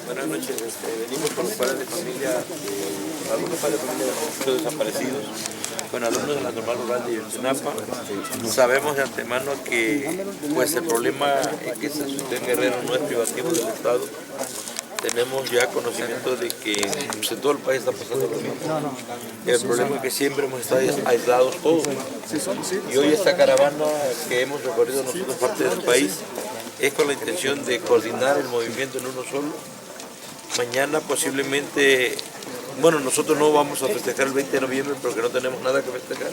Buenas noches, venimos con los padres de familia, algunos padres de familia de desaparecidos, con alumnos de la Normal Rural de Ayotzinapa. Sabemos de antemano que pues, el problema que se suscita en Guerrero no es privativo del Estado. Tenemos ya conocimiento de que pues, en todo el país está pasando lo mismo. El problema es que siempre hemos estado aislados todos. Y hoy esta caravana que hemos recorrido nosotros parte del país es con la intención de coordinar el movimiento en uno solo. Mañana posiblemente, bueno, nosotros no vamos a festejar el 20 de noviembre porque no tenemos nada que festejar.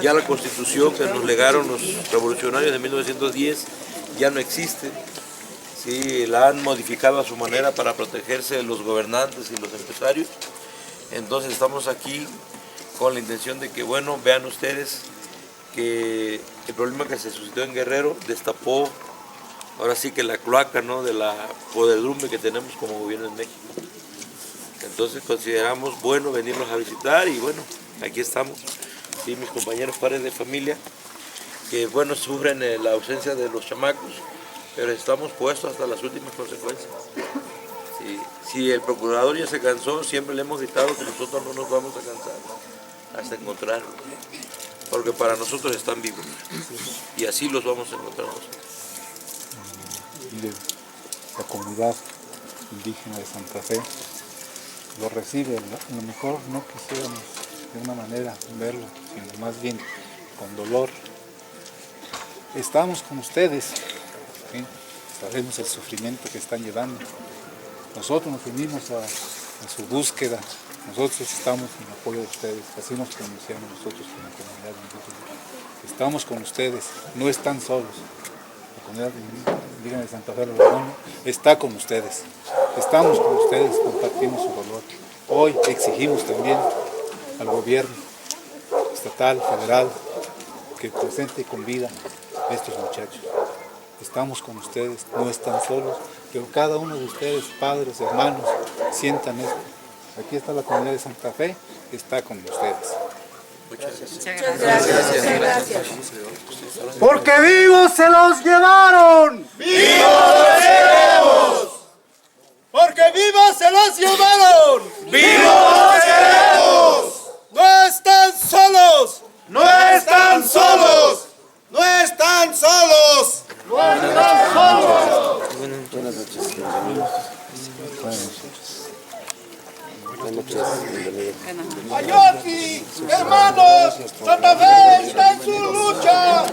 Ya la Constitución que nos legaron los revolucionarios de 1910 ya no existe. Sí, la han modificado a su manera para protegerse de los gobernantes y los empresarios. Entonces estamos aquí con la intención de que, bueno, vean ustedes que el problema que se suscitó en Guerrero destapó ahora sí que la cloaca, ¿no?, de la podredumbre que tenemos como gobierno en México. Entonces consideramos bueno venirlos a visitar y bueno, aquí estamos, sí, mis compañeros padres de familia, que bueno, sufren la ausencia de los chamacos, pero estamos puestos hasta las últimas consecuencias. Sí, si el procurador ya se cansó, siempre le hemos gritado que nosotros no nos vamos a cansar hasta encontrarlo. porque para nosotros están vivos. Y así los vamos a encontrar nosotros. Mire, la comunidad indígena de Santa Fe lo recibe. A lo mejor no quisiéramos de una manera verlo, sino más bien con dolor. Estamos con ustedes, ¿sí? Sabemos el sufrimiento que están llevando. Nosotros nos unimos a su búsqueda. Nosotros estamos en apoyo de ustedes. Así nos pronunciamos nosotros como comunidad. Estamos con ustedes, no están solos. La comunidad indígena de Santa Fe de Obregón está con ustedes. Estamos con ustedes, compartimos su dolor. Hoy exigimos también al gobierno estatal, federal, que presente con vida a estos muchachos. Estamos con ustedes, no están solos, pero cada uno de ustedes, padres, hermanos, sientan esto. Aquí está la comunidad de Santa Fe, está con ustedes. Muchas gracias. Porque vivos se los llevaron. ¡Vivos los queremos! Porque vivos se los llevaron. ¡Vivos los queremos! No están solos. ¡No están solos! No están solos. No están solos. Buenas noches. Ayotzi, hermanos, Santa Fe está en su lucha.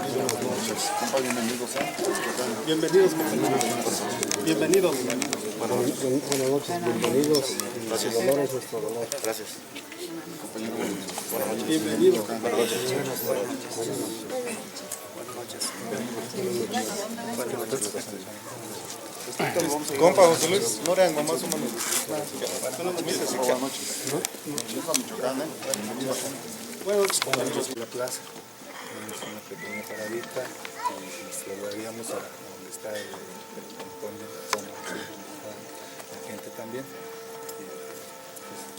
Bienvenidos, bienvenidos. Buenas noches, bienvenidos. Gracias. Dolor es nuestro dolor. Gracias. Bienvenidos. Buenas noches. Compa José Luis, no eran mamás humanos. Buenas noches. La plaza, tenemos una pequeña paradita y saludaríamos a donde está el la gente también. Y,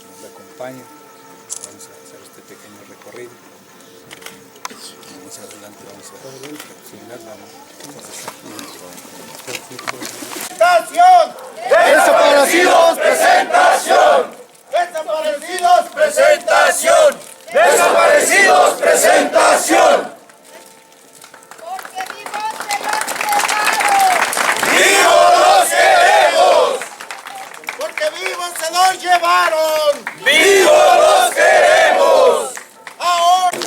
nos acompaña, vamos a hacer este pequeño recorrido. Vamos adelante, vamos ¡Desaparecidos, presentación! ¡Desaparecidos, presentación! ¡Desaparecidos, presentación! Porque vivos se los llevaron. Porque vivos se los llevaron. ¡Vivos los queremos! Ahora.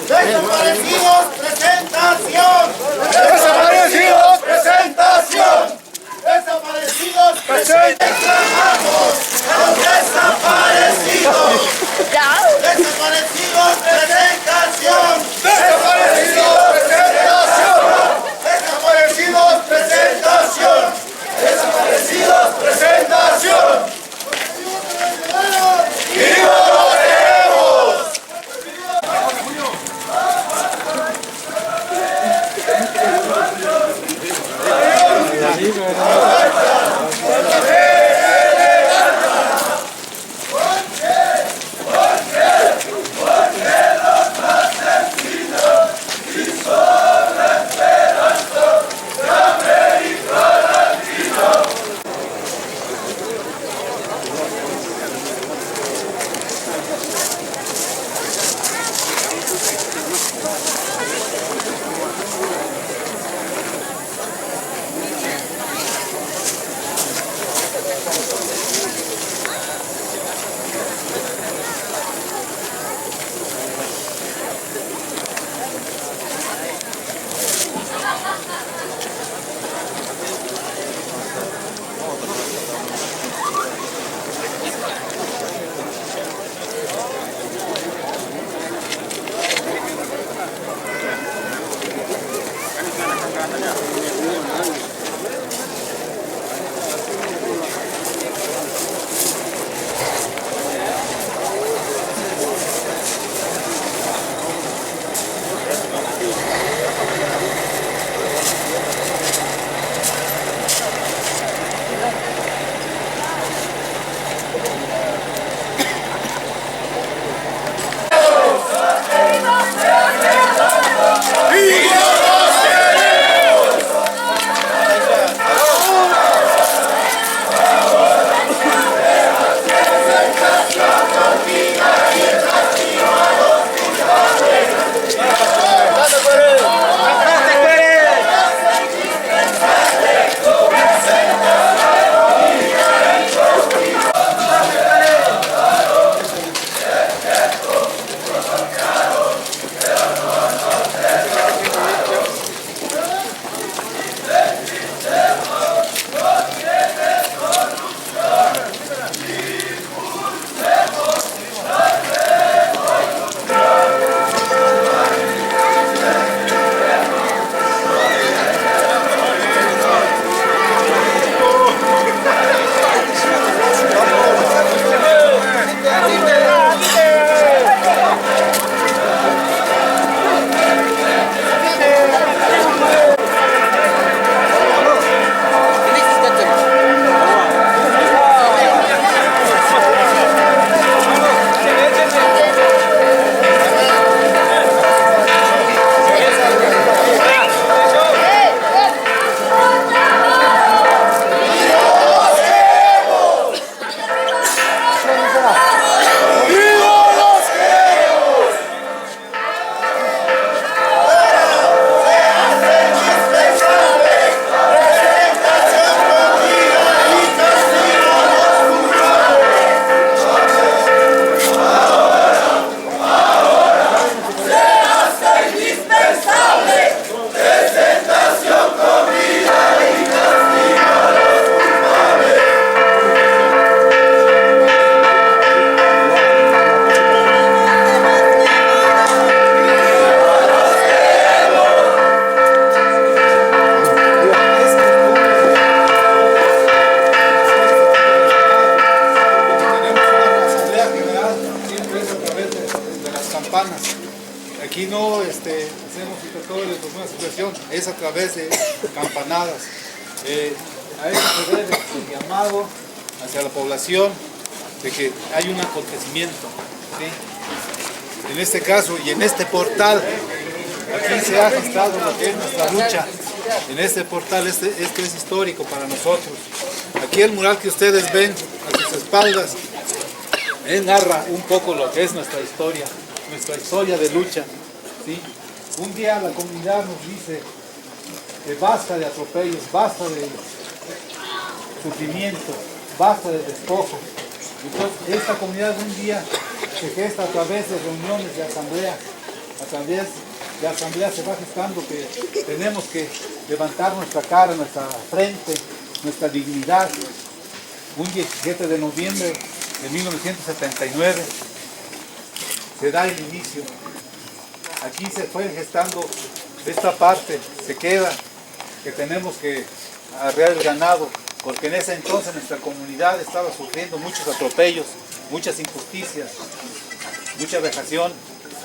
¡Desaparecidos, presentación! ¡Desaparecidos, presentación! ¡Desaparecidos, ¡Presentación! ¡Reclamamos a los desaparecidos! ¡Desaparecidos, presentación! ¡Desaparecidos, presentación! ¡Desaparecidos, presentación! ¡Desaparecidos, presentación! ¡Viva los queremos! campanas. Aquí no hacemos intercambio por una situación, es a través de campanadas. A eso se debe el llamado hacia la población de que hay un acontecimiento, ¿sí? En este caso y en este portal, aquí se ha gestado lo que es nuestra lucha. En este portal, esto es histórico para nosotros. Aquí el mural que ustedes ven a sus espaldas, narra un poco lo que es nuestra historia de lucha, ¿sí? Un día la comunidad nos dice que basta de atropellos, basta de sufrimiento, basta de despojo. Entonces esta comunidad un día se gesta a través de reuniones de asamblea, a través de asamblea se va gestando que tenemos que levantar nuestra cara, nuestra frente, nuestra dignidad. Un 17 de noviembre de 1979 se da el inicio. Aquí se fue gestando esta parte, se queda que tenemos que arrear el ganado, porque en ese entonces nuestra comunidad estaba sufriendo muchos atropellos, muchas injusticias, mucha vejación,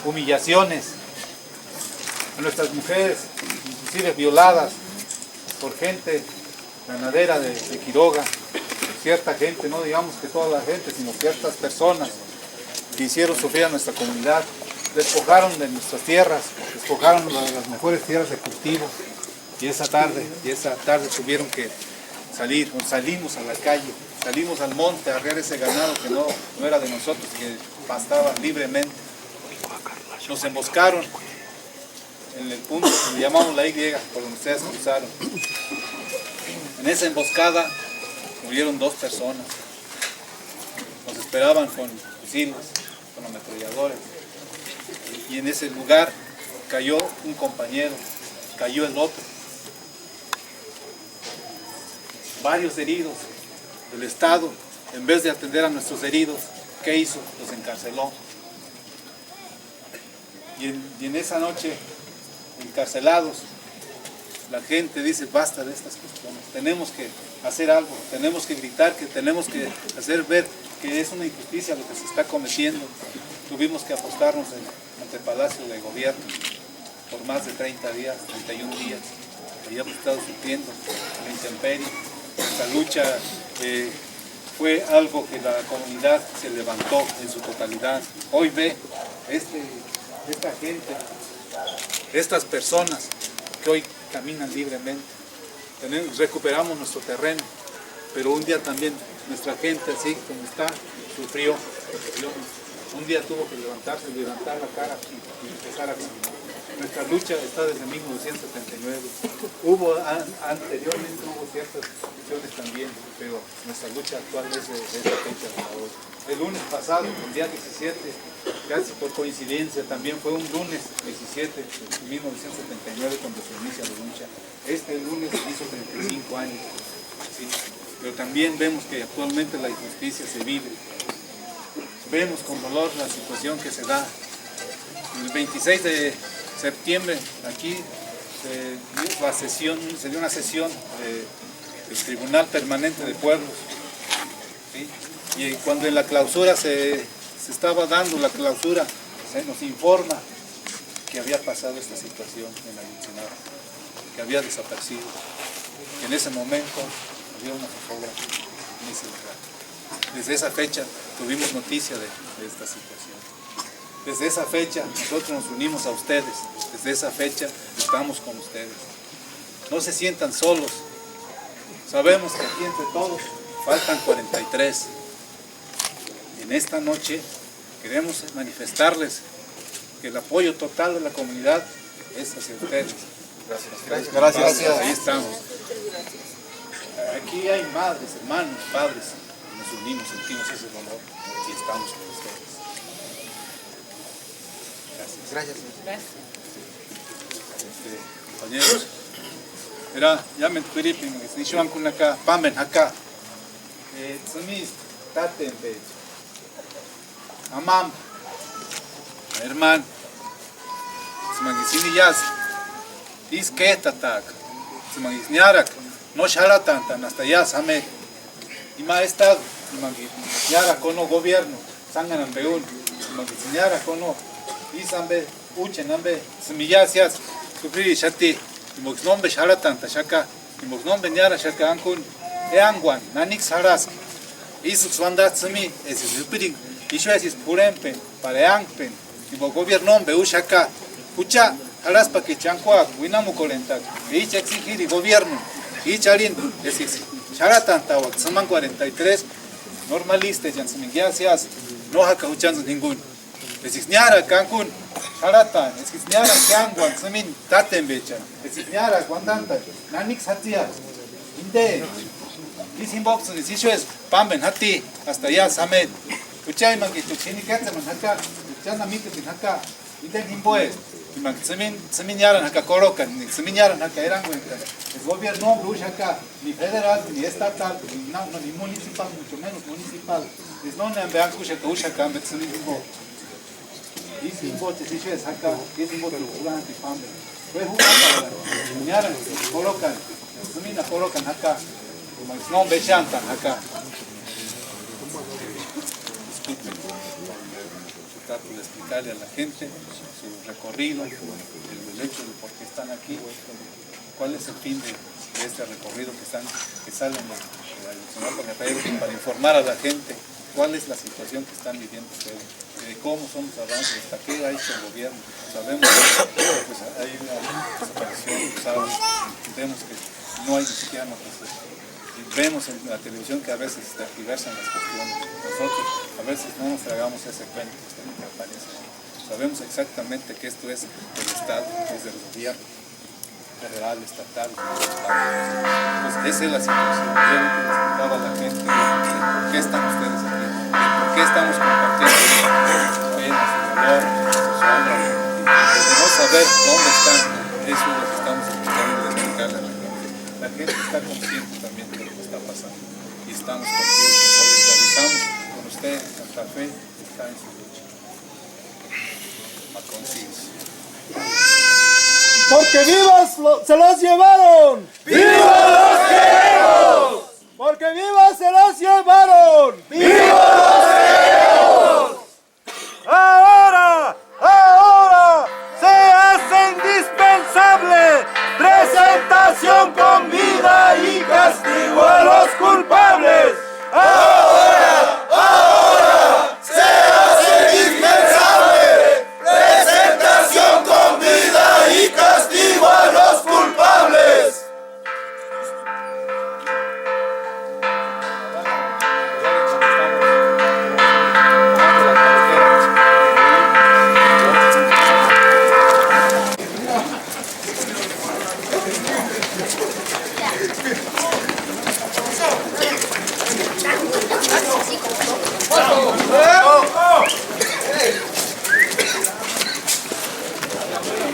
humillaciones. Nuestras mujeres, inclusive violadas por gente ganadera de Quiroga, cierta gente, no digamos que toda la gente, sino ciertas personas que hicieron sufrir a nuestra comunidad, despojaron de nuestras tierras, despojaron las mejores tierras de cultivo, y esa tarde tuvieron que salir, salimos a la calle, salimos al monte a arrear ese ganado que no era de nosotros, que pastaba libremente. Nos emboscaron en el punto que le llamamos la Y, por donde ustedes cruzaron. En esa emboscada murieron 2 personas. Nos esperaban con fusiles, con ametralladores. Y en ese lugar cayó un compañero, cayó el otro. Varios heridos del Estado, en vez de atender a nuestros heridos, ¿qué hizo? Los encarceló. Y en esa noche, encarcelados, la gente dice basta de estas cuestiones, tenemos que hacer algo, tenemos que gritar, que tenemos que hacer ver que es una injusticia lo que se está cometiendo. Tuvimos que apostarnos ante el Palacio de Gobierno por más de 30 días, 31 días, habíamos estado sufriendo la intemperie. Esta lucha fue algo que la comunidad se levantó en su totalidad. Hoy ve esta gente, estas personas que hoy caminan libremente. Recuperamos nuestro terreno, pero un día también nuestra gente, así como está, sufrió. Un día tuvo que levantarse, levantar la cara y empezar a caminar. Nuestra lucha está desde 1979. Anteriormente hubo ciertas discusiones también, pero nuestra lucha actual es de esa fecha hasta hoy. El lunes pasado, el día 17, casi por coincidencia, también fue un lunes 17 de 1979 cuando se inicia la lucha. Este lunes hizo 35 años, ¿sí? Pero también vemos que actualmente la injusticia se vive. Vemos con dolor la situación que se da. El 26 de septiembre aquí se dio una sesión del Tribunal Permanente de Pueblos, ¿sí? Y cuando en la clausura se estaba dando la clausura, se nos informa que había pasado esta situación en la Ayotzinapa, que había desaparecido, que en ese momento había una zozobra en ese lugar. Desde esa fecha tuvimos noticia de esta situación. Desde esa fecha nosotros nos unimos a ustedes, desde esa fecha estamos con ustedes. No se sientan solos, sabemos que aquí entre todos faltan 43. En esta noche queremos manifestarles que el apoyo total de la comunidad es hacia ustedes. Gracias. Ahí estamos. Aquí hay madres, hermanos, padres, nos unimos, sentimos ese dolor y estamos con ustedes. Gracias. Compañeros, era ya me turipin, ni shuan kun acá, pamben acá. Tsumis taten pe. Amam. Hermano. Tsumagisini yas. Is keta tak. Tsumagisniarak. No sharatan tan hasta yas ame. Y más estado, tsumagisniarak kono gobierno. Sangan ambeun. Tsumagisniarak kono Isambe, Uchenambe, Semillasias, Sufri Shati, Moxnombe Sharatan, Tashaka, Moxnombe Nyara Shaka Ankun, Eanguan, Nanix Haras, Isuk Sumi, es Zupiring, Ishuasis Purempen, Pareangpen, Gobierno Beushaka, Pucha, Halaspa que Chancua, Winamu Colenta, Each exigir y gobierno, Ichalin, es Sharatan Tawak, Saman 43, normalista, Jansemillasias, no Hakauchan ningún. Es Nyara Cancún, Haratan, es Nyara Kanguan, Samin, Tatembecha, es Nyara Guandanta, Nanix Hatia, Inde, Isimbox, es Pamben Hati, hasta allá Samet, Uchayman, que tu Chini Katsaman Haka, Uchanamite Haka, Iden Himboes, Samin Yaran Haka Corocan, Samin Yaran Haka Eranguenta, el gobierno Brushaka, ni federal, ni estatal, ni municipal, mucho menos municipal, es no Nambean Kushaka Ushaka, Betsamin Himbo. Isimbote, si es acá, Isimbote, jugante, Pambe. Fue jugando, Ñaran, colocan, Sumina colocan acá, no bechantan acá. Disculpen, trato de explicarle a la gente su recorrido, el hecho de por qué están aquí, cuál es el fin de este recorrido que salen para informar a la gente cuál es la situación que están viviendo ustedes, de cómo son los avances, hasta qué ha hecho el gobierno. Sabemos que pues, hay una desaparición, ¿sabes? Vemos que no hay ni siquiera noticias. Vemos en la televisión que a veces tergiversan las cuestiones. Nosotros a veces no nos tragamos ese cuento que aparece. Sabemos exactamente que esto es del Estado, que es del gobierno federal, estatal. Pues esa es la situación. Yo lo que les contaba a la gente de por qué están ustedes aquí, de por qué estamos compartiendo sus penas, su dolor, sus obras, de no saber dónde están. Eso es lo que estamos tratando de explicarle a la gente. La gente está consciente también de lo que está pasando y estamos contigo, nos solidarizamos con ustedes. Santa Fe está en su lucha. A conciencia. Porque vivos se los llevaron. ¡Vivos los queremos! Porque vivos se los llevaron. ¡Vivos los queremos! Ahora se hace indispensable presentación con vida y castigo a los culpables. Ahora se hace indispensable presentación con vida y castigo a los culpables.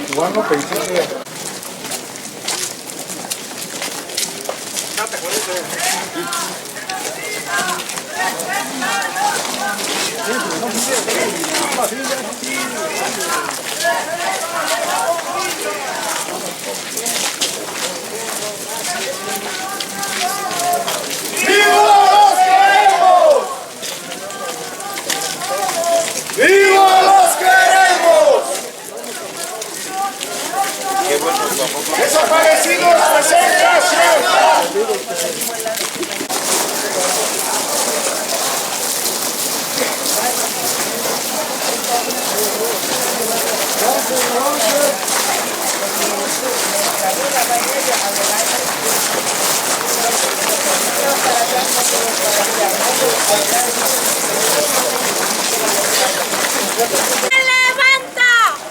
Igual no pensé que... ¡Vivos los queremos! ¡Vivos los queremos! Qué bueno, vamos. ¡Desaparecidos presentación!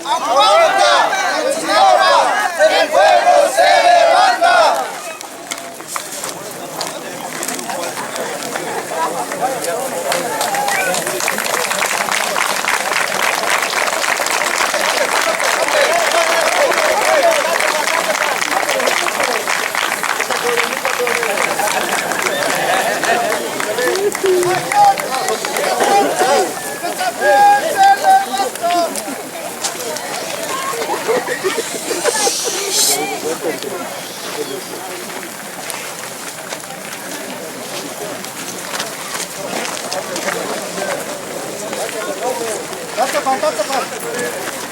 ¡Aguanta! ¡El pueblo se levanta! Tapa.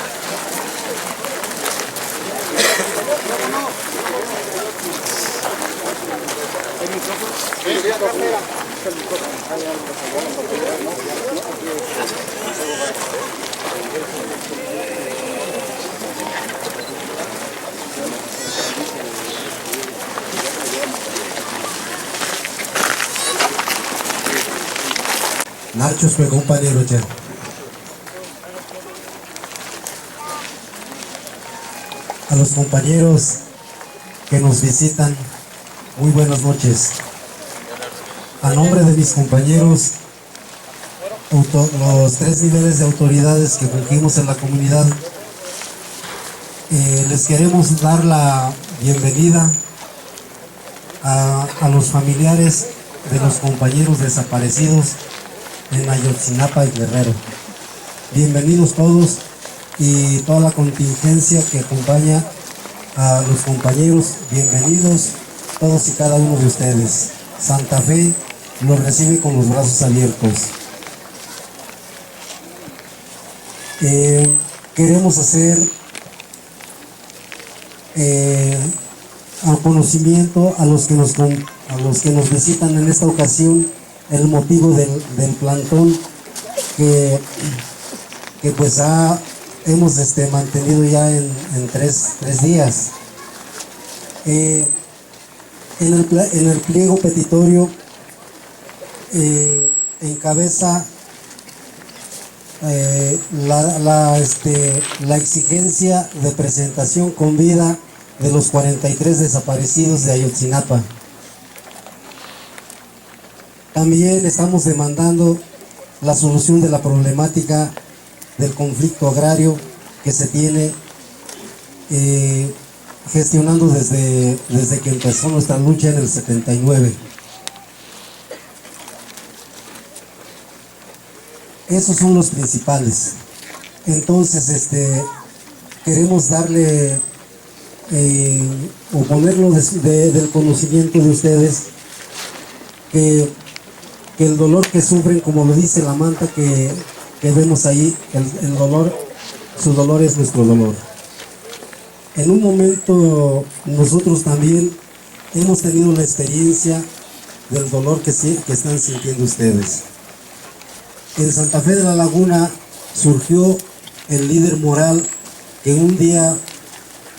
Nachos, mi compañero ya. A los compañeros que nos visitan, muy buenas noches. A nombre de mis compañeros, los 3 niveles de autoridades que fungimos en la comunidad, les queremos dar la bienvenida a los familiares de los compañeros desaparecidos en Ayotzinapa y Guerrero. Bienvenidos todos y toda la contingencia que acompaña a los compañeros. Bienvenidos todos y cada uno de ustedes. Santa Fe los recibe con los brazos abiertos. Queremos hacer al conocimiento a los que nos visitan en esta ocasión el motivo del plantón que pues hemos mantenido ya en tres días. En el pliego petitorio encabeza la exigencia de presentación con vida de los 43 desaparecidos de Ayotzinapa. También estamos demandando la solución de la problemática del conflicto agrario que se tiene gestionando desde que empezó nuestra lucha en el 79. Esos son los principales. Entonces, queremos darle o ponerlo del conocimiento de ustedes que el dolor que sufren, como lo dice la manta que vemos ahí, el dolor, su dolor es nuestro dolor. En un momento nosotros también hemos tenido la experiencia del dolor que están sintiendo ustedes. En Santa Fe de la Laguna surgió el líder moral que un día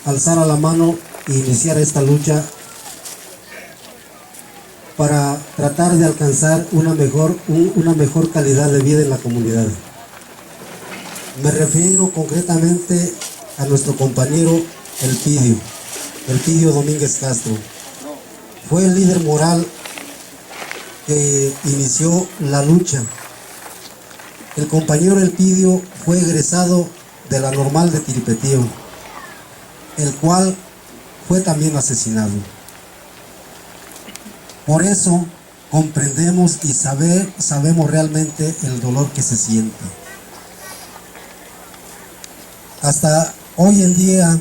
alzara la mano e iniciara esta lucha para tratar de alcanzar una mejor calidad de vida en la comunidad. Me refiero concretamente a nuestro compañero Elpidio Domínguez Castro. Fue el líder moral que inició la lucha. El compañero Elpidio fue egresado de la Normal de Tiripetío, el cual fue también asesinado. Por eso comprendemos y sabemos realmente el dolor que se siente. Hasta hoy en día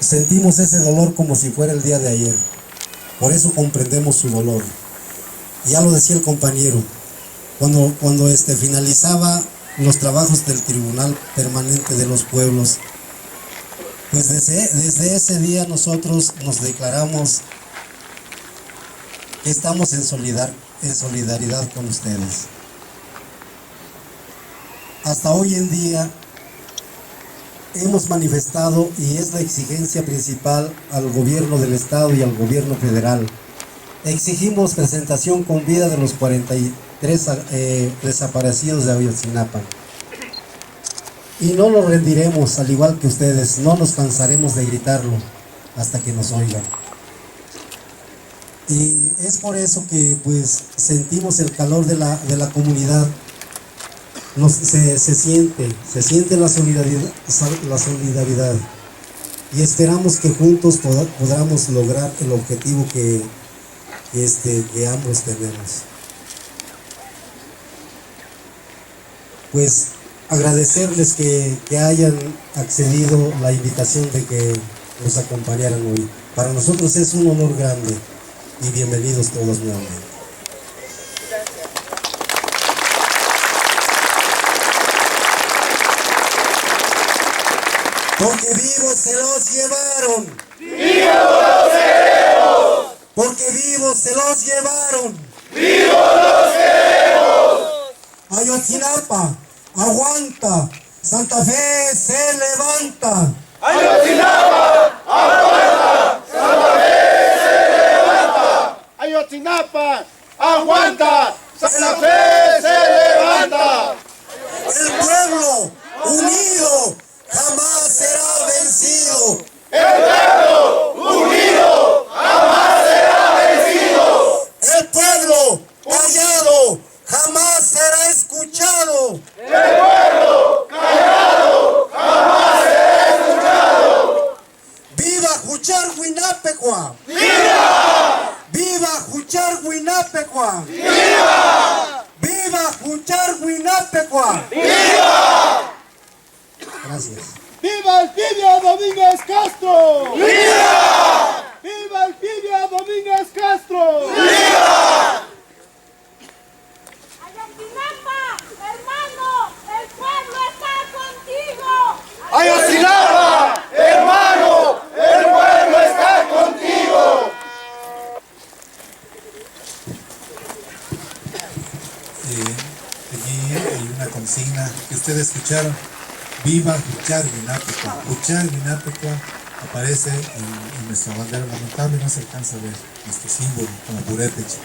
sentimos ese dolor como si fuera el día de ayer. Por eso comprendemos su dolor. Ya lo decía el compañero, cuando finalizaba los trabajos del Tribunal Permanente de los Pueblos, pues desde ese día nosotros nos declaramos que estamos en solidaridad con ustedes. Hasta hoy en día hemos manifestado, y es la exigencia principal al gobierno del estado y al gobierno federal, exigimos presentación con vida de los 43 desaparecidos de Ayotzinapa. Y no lo rendiremos, al igual que ustedes, no nos cansaremos de gritarlo hasta que nos oigan. Y es por eso que pues sentimos el calor de la comunidad. Se siente la solidaridad, y esperamos que juntos podamos lograr el objetivo que ambos tenemos. Pues agradecerles que hayan accedido la invitación de que nos acompañaran hoy. Para nosotros es un honor grande y bienvenidos todos nuevamente. Porque vivos se los llevaron. ¡Vivos los queremos! Porque vivos se los llevaron. ¡Vivos los queremos! Ayotzinapa, aguanta. Santa Fe se levanta. ¡Ayotzinapa, aguanta! ¡Santa Fe se levanta! Ayotzinapa, aguanta. ¡Santa Fe se levanta! El pueblo unido jamás será vencido. ¡El pueblo unido jamás será vencido! El pueblo callado jamás será escuchado. ¡El pueblo callado jamás será escuchado! ¡Viva Juchar-Huinapecua! ¡Viva! ¡Viva Juchar-Huinapecua! ¡Viva! ¡Viva Juchar-Huinapecua! ¡Viva! Gracias. ¡Viva Elpidio Domínguez Castro! ¡Viva! ¡Viva Elpidio Domínguez Castro! ¡Viva! Ayotzinapa, hermano, el pueblo está contigo. ¡Ayotzinapa, hermano! ¡El pueblo está contigo! Allí hay una consigna que ustedes escucharon. Viva Juchar-Huinapecua. Juchar-Huinapecua aparece en nuestra bandera lamentable, no se alcanza a ver nuestro símbolo como purépecha.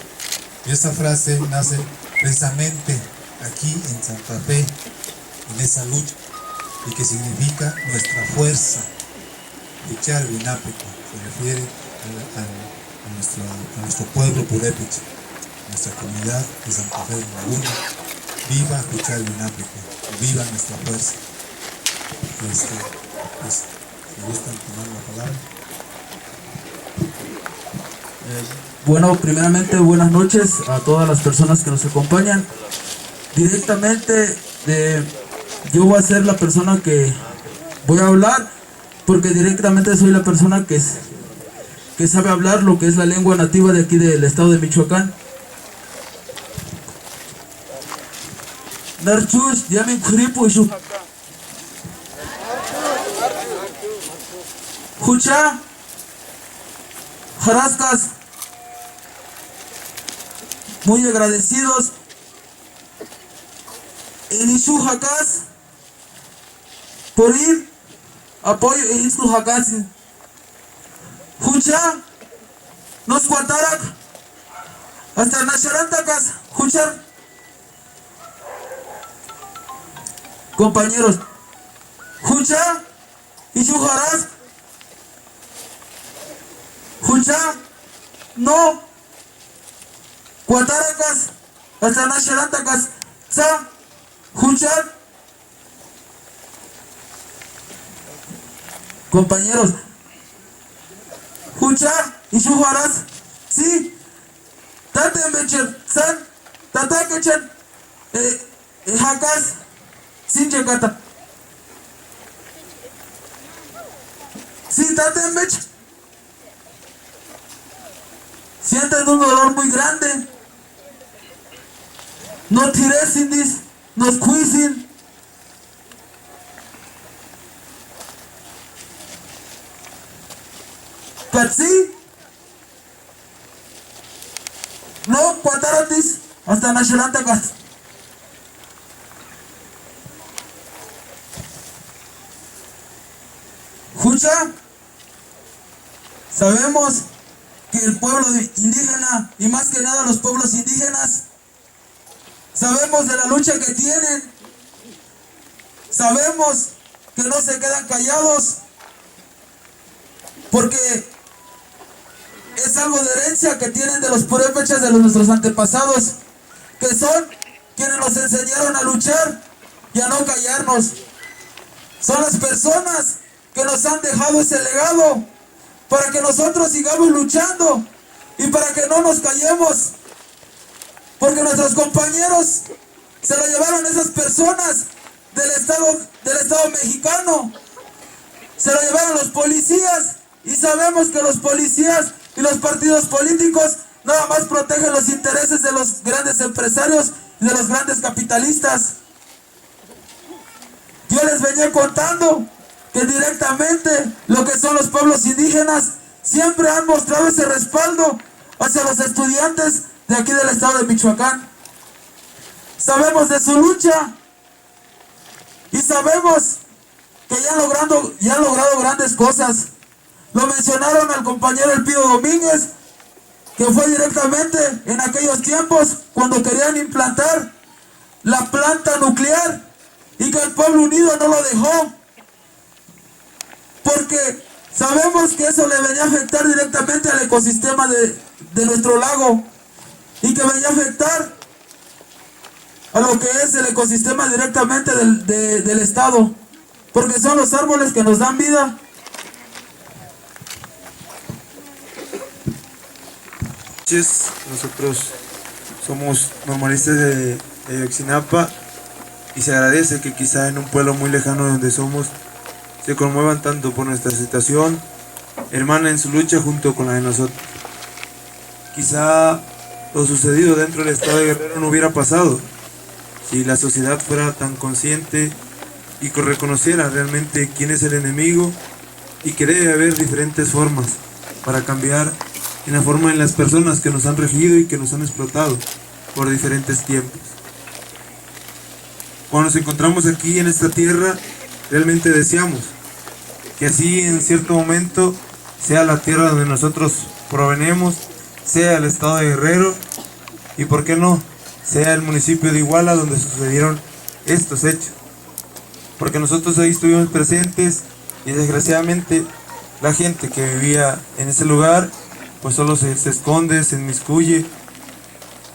Y esta frase nace precisamente aquí en Santa Fe, en esa lucha, y que significa nuestra fuerza. Juchar-Huinapecua se refiere a nuestro pueblo purépecha, nuestra comunidad de Santa Fe de Laguna. Viva Juchar-Huinapecua, viva nuestra fuerza. Pues, ¿me gustan tomar la palabra? Bueno, primeramente buenas noches a todas las personas que nos acompañan. Directamente yo voy a ser la persona que voy a hablar, porque directamente soy la persona que sabe hablar lo que es la lengua nativa de aquí del estado de Michoacán. Narchus, Yamin Kuripu Ishu. Jucha, Jarascas, muy agradecidos. En Ishu Hakas, por ir, apoyo en Ishu Hakas. Jucha, nos cuatarak, hasta Nasharantakas, Juchar. Compañeros, Jucha, Ishu Haras. Jucha, no, Cuataracas, hasta Nasharantacas, Sa, Jucha. Compañeros, Jucha y Shuharas, sí, Tate Mecher, San, Tata Kechen, Hakas, sin Yagata. Sí, Tate Mecher. Sienten un dolor muy grande. No tires indis, nos cuisin. Katsi. No cuataratis hasta Nashalantakas. Jucha. Sabemos que el pueblo indígena, y más que nada los pueblos indígenas, sabemos de la lucha que tienen, sabemos que no se quedan callados, porque es algo de herencia que tienen de los purépechas de nuestros antepasados, que son quienes nos enseñaron a luchar y a no callarnos. Son las personas que nos han dejado ese legado, para que nosotros sigamos luchando y para que no nos callemos, porque nuestros compañeros se lo llevaron esas personas del estado mexicano, se lo llevaron los policías, y sabemos que los policías y los partidos políticos nada más protegen los intereses de los grandes empresarios y de los grandes capitalistas. Yo les venía contando que directamente lo que son los pueblos indígenas siempre han mostrado ese respaldo hacia los estudiantes de aquí del estado de Michoacán. Sabemos de su lucha y sabemos que ya han logrado grandes cosas. Lo mencionaron al compañero Elpidio Domínguez, que fue directamente en aquellos tiempos cuando querían implantar la planta nuclear y que el Pueblo Unido no lo dejó, porque sabemos que eso le venía a afectar directamente al ecosistema de nuestro lago y que venía a afectar a lo que es el ecosistema directamente del estado, porque son los árboles que nos dan vida. Nosotros somos normalistas de Ayotzinapa y se agradece que quizá en un pueblo muy lejano de donde somos se conmuevan tanto por nuestra situación hermana en su lucha junto con la de nosotros. Quizá lo sucedido dentro del estado de Guerrero no hubiera pasado si la sociedad fuera tan consciente y que reconociera realmente quién es el enemigo y que debe haber diferentes formas para cambiar en la forma en las personas que nos han regido y que nos han explotado por diferentes tiempos. Cuando nos encontramos aquí en esta tierra, realmente deseamos que así en cierto momento sea la tierra donde nosotros provenemos, sea el estado de Guerrero y por qué no, sea el municipio de Iguala donde sucedieron estos hechos. Porque nosotros ahí estuvimos presentes y desgraciadamente la gente que vivía en ese lugar pues solo se esconde, se inmiscuye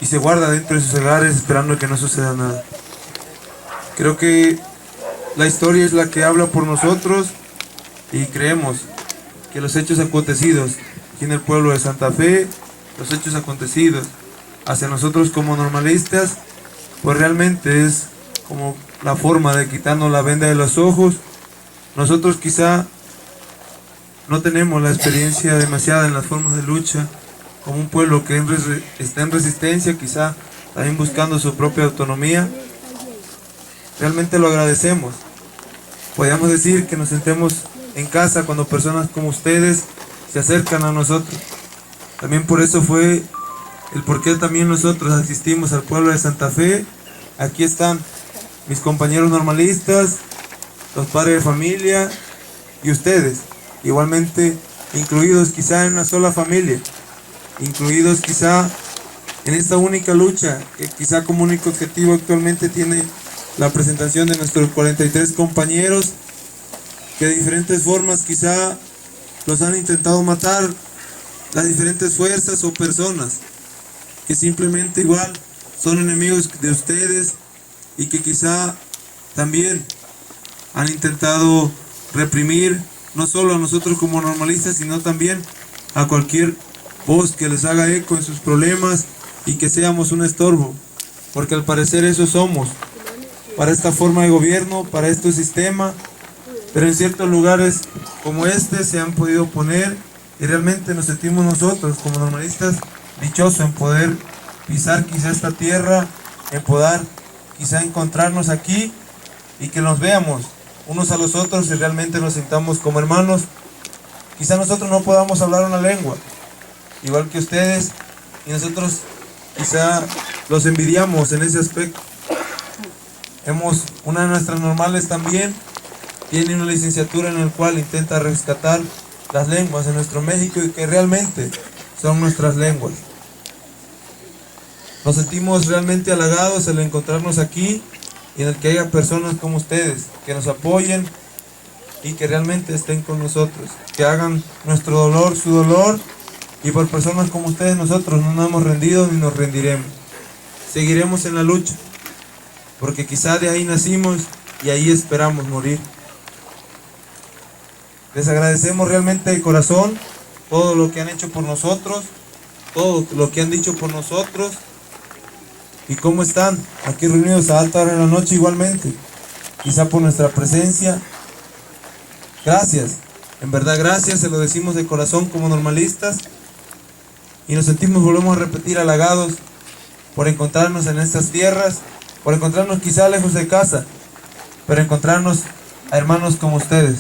y se guarda dentro de sus hogares esperando que no suceda nada. Creo que la historia es la que habla por nosotros y creemos que los hechos acontecidos aquí en el pueblo de Santa Fe, los hechos acontecidos hacia nosotros como normalistas, pues realmente es como la forma de quitarnos la venda de los ojos. Nosotros quizá no tenemos la experiencia demasiada en las formas de lucha, como un pueblo que está en resistencia, quizá también buscando su propia autonomía. Realmente lo agradecemos. Podríamos decir que nos sentemos en casa cuando personas como ustedes se acercan a nosotros. También por eso fue el por qué también nosotros asistimos al pueblo de Santa Fe. Aquí están mis compañeros normalistas, los padres de familia y ustedes, igualmente incluidos quizá en una sola familia, incluidos quizá en esta única lucha que quizá como único objetivo actualmente tiene la presentación de nuestros 43 compañeros que de diferentes formas quizá los han intentado matar las diferentes fuerzas o personas que simplemente igual son enemigos de ustedes y que quizá también han intentado reprimir no solo a nosotros como normalistas, sino también a cualquier voz que les haga eco en sus problemas y que seamos un estorbo, porque al parecer eso somos para esta forma de gobierno, para este sistema, pero en ciertos lugares como este se han podido poner y realmente nos sentimos nosotros como normalistas dichosos en poder pisar quizá esta tierra, en poder quizá encontrarnos aquí y que nos veamos unos a los otros y realmente nos sintamos como hermanos. Quizá nosotros no podamos hablar una lengua, igual que ustedes, y nosotros quizá los envidiamos en ese aspecto. Una de nuestras normales también tiene una licenciatura en la cual intenta rescatar las lenguas de nuestro México y que realmente son nuestras lenguas. Nos sentimos realmente halagados al encontrarnos aquí y en el que haya personas como ustedes que nos apoyen y que realmente estén con nosotros, que hagan nuestro dolor su dolor, y por personas como ustedes nosotros no nos hemos rendido ni nos rendiremos. Seguiremos en la lucha, porque quizá de ahí nacimos y ahí esperamos morir. Les agradecemos realmente de corazón todo lo que han hecho por nosotros, todo lo que han dicho por nosotros, y cómo están aquí reunidos a alta hora de la noche igualmente, quizá por nuestra presencia. Gracias, en verdad gracias, se lo decimos de corazón como normalistas, y nos sentimos, volvemos a repetir, halagados por encontrarnos en estas tierras, por encontrarnos quizá lejos de casa, pero encontrarnos a hermanos como ustedes.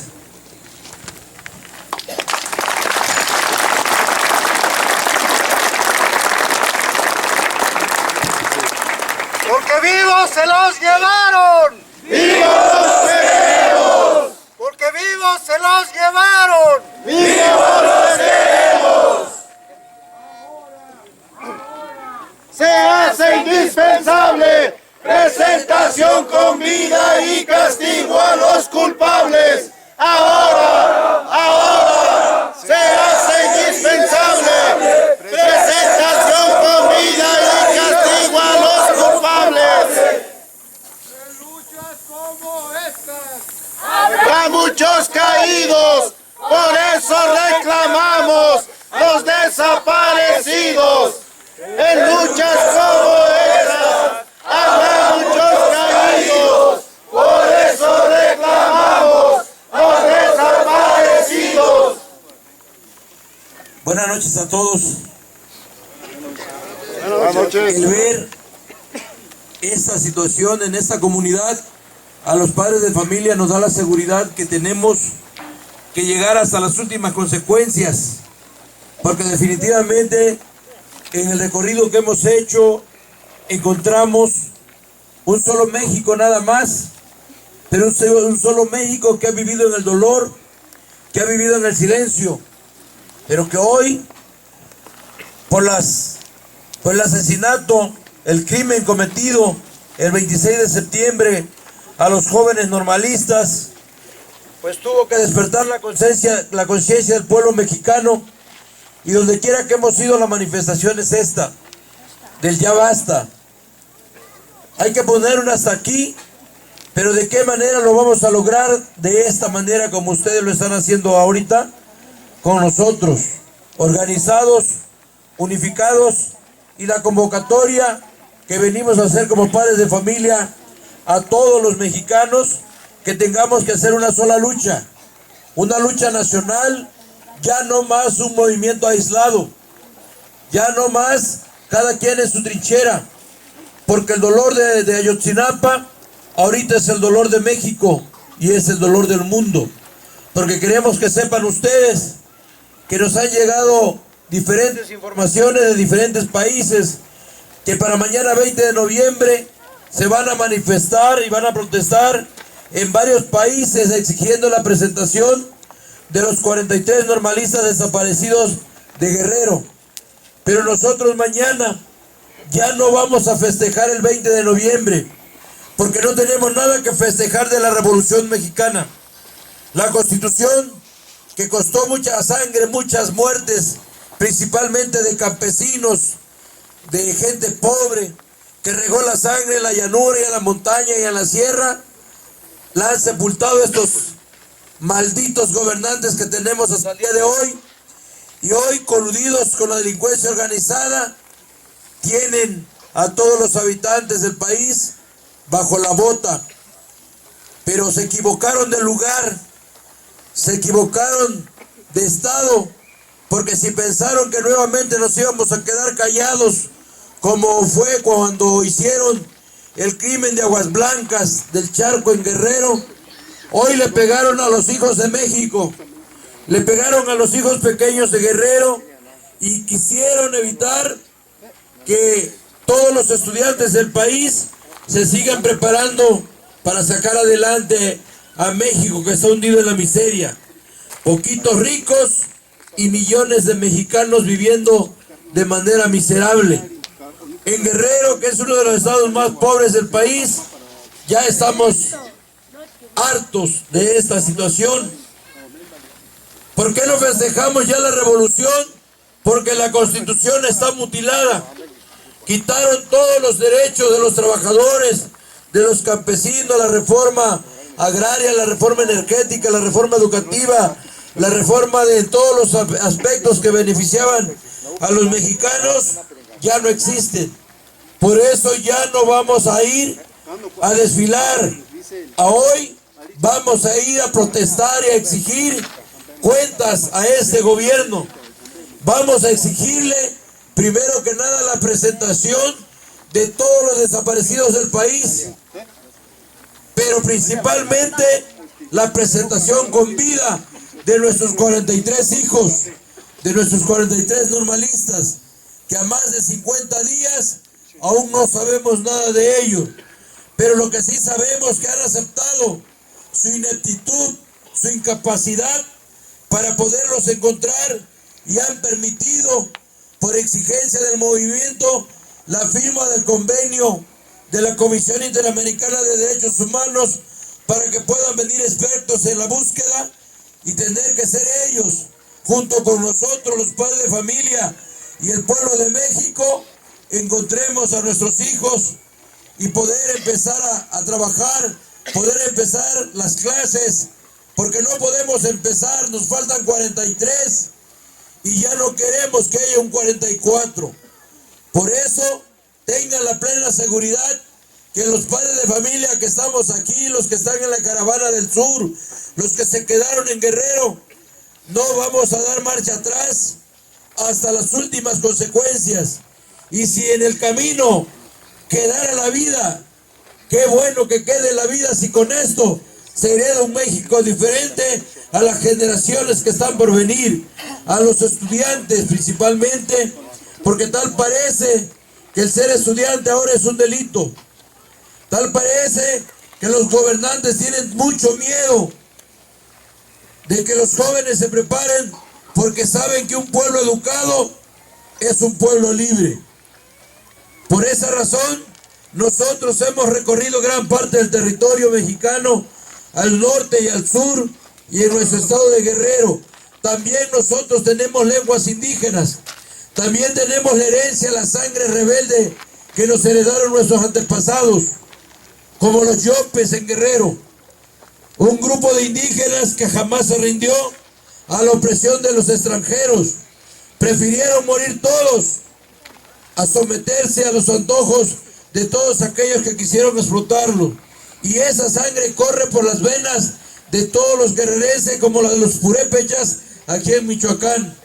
¡Vivos se los llevaron! ¡Vivos los queremos! ¡Porque vivos se los llevaron! ¡Vivos los queremos! Se hace indispensable presentación con vida y castigo a los culpables. Ahora, se hace indispensable presentación con vida y castigo a los culpables. En luchas como estas Habrá muchos caídos, por eso reclamamos los desaparecidos. En luchas como estas habrá muchos caídos, por eso reclamamos los desaparecidos. Buenas noches a todos. Buenas noches. El ver esta situación en esta comunidad, a los padres de familia nos da la seguridad que tenemos que llegar hasta las últimas consecuencias, porque definitivamente en el recorrido que hemos hecho encontramos un solo México nada más, pero un solo México que ha vivido en el dolor, que ha vivido en el silencio, pero que hoy por el asesinato, el crimen cometido el 26 de septiembre a los jóvenes normalistas, pues tuvo que despertar la conciencia del pueblo mexicano, y donde quiera que hemos ido la manifestación es esta, del ya basta. Hay que poner un hasta aquí, pero ¿de qué manera lo vamos a lograr? De esta manera como ustedes lo están haciendo ahorita, con nosotros, organizados, unificados, y la convocatoria que venimos a hacer como padres de familia a todos los mexicanos, que tengamos que hacer una sola lucha, una lucha nacional, ya no más un movimiento aislado, ya no más cada quien en su trinchera, porque el dolor de Ayotzinapa ahorita es el dolor de México y es el dolor del mundo, porque queremos que sepan ustedes que nos han llegado diferentes informaciones de diferentes países, que para mañana 20 de noviembre se van a manifestar y van a protestar en varios países exigiendo la presentación de los 43 normalistas desaparecidos de Guerrero. Pero nosotros mañana ya no vamos a festejar el 20 de noviembre, porque no tenemos nada que festejar de la Revolución Mexicana. La Constitución, que costó mucha sangre, muchas muertes, principalmente de campesinos, de gente pobre, que regó la sangre en la llanura y en la montaña y en la sierra, la han sepultado estos malditos gobernantes que tenemos hasta el día de hoy, y hoy, coludidos con la delincuencia organizada, tienen a todos los habitantes del país bajo la bota. Pero se equivocaron de lugar, se equivocaron de estado, porque si pensaron que nuevamente nos íbamos a quedar callados, como fue cuando hicieron el crimen de Aguas Blancas del Charco en Guerrero, hoy le pegaron a los hijos de México, le pegaron a los hijos pequeños de Guerrero, y quisieron evitar que todos los estudiantes del país se sigan preparando para sacar adelante a México, que está hundido en la miseria. Poquitos ricos y millones de mexicanos viviendo de manera miserable. En Guerrero, que es uno de los estados más pobres del país, ya estamos hartos de esta situación. ¿Por qué no festejamos ya la revolución? Porque la Constitución está mutilada. Quitaron todos los derechos de los trabajadores, de los campesinos, la reforma agraria, la reforma energética, la reforma educativa, la reforma de todos los aspectos que beneficiaban a los mexicanos, ya no existen. Por eso ya no vamos a ir a desfilar. Hoy vamos a ir a protestar y a exigir cuentas a este gobierno. Vamos a exigirle, primero que nada, la presentación de todos los desaparecidos del país, pero principalmente la presentación con vida de nuestros 43 hijos, de nuestros 43 normalistas, que a más de 50 días aún no sabemos nada de ellos. pero lo que sí sabemos que han aceptado su ineptitud, su incapacidad para poderlos encontrar y han permitido, por exigencia del movimiento, la firma del convenio de la Comisión Interamericana de Derechos Humanos para que puedan venir expertos en la búsqueda y tener que ser ellos, junto con nosotros, los padres de familia y el pueblo de México, encontremos a nuestros hijos y poder empezar a trabajar, poder empezar las clases, porque no podemos empezar, nos faltan 43 y ya no queremos que haya un 44. Por eso, tengan la plena seguridad que los padres de familia que estamos aquí, los que están en la caravana del sur, los que se quedaron en Guerrero, no vamos a dar marcha atrás hasta las últimas consecuencias. Y si en el camino quedara la vida, qué bueno que quede la vida si con esto se hereda un México diferente a las generaciones que están por venir, a los estudiantes principalmente, porque tal parece que el ser estudiante ahora es un delito. Tal parece que los gobernantes tienen mucho miedo de que los jóvenes se preparen porque saben que un pueblo educado es un pueblo libre. Por esa razón, nosotros hemos recorrido gran parte del territorio mexicano, al norte y al sur, y en nuestro estado de Guerrero. También nosotros tenemos lenguas indígenas, también tenemos la herencia, la sangre rebelde que nos heredaron nuestros antepasados, como los Yopes en Guerrero, un grupo de indígenas que jamás se rindió a la opresión de los extranjeros. Prefirieron morir todos a someterse a los antojos de todos aquellos que quisieron explotarlo. Y esa sangre corre por las venas de todos los guerrerenses, como la de los purépechas aquí en Michoacán.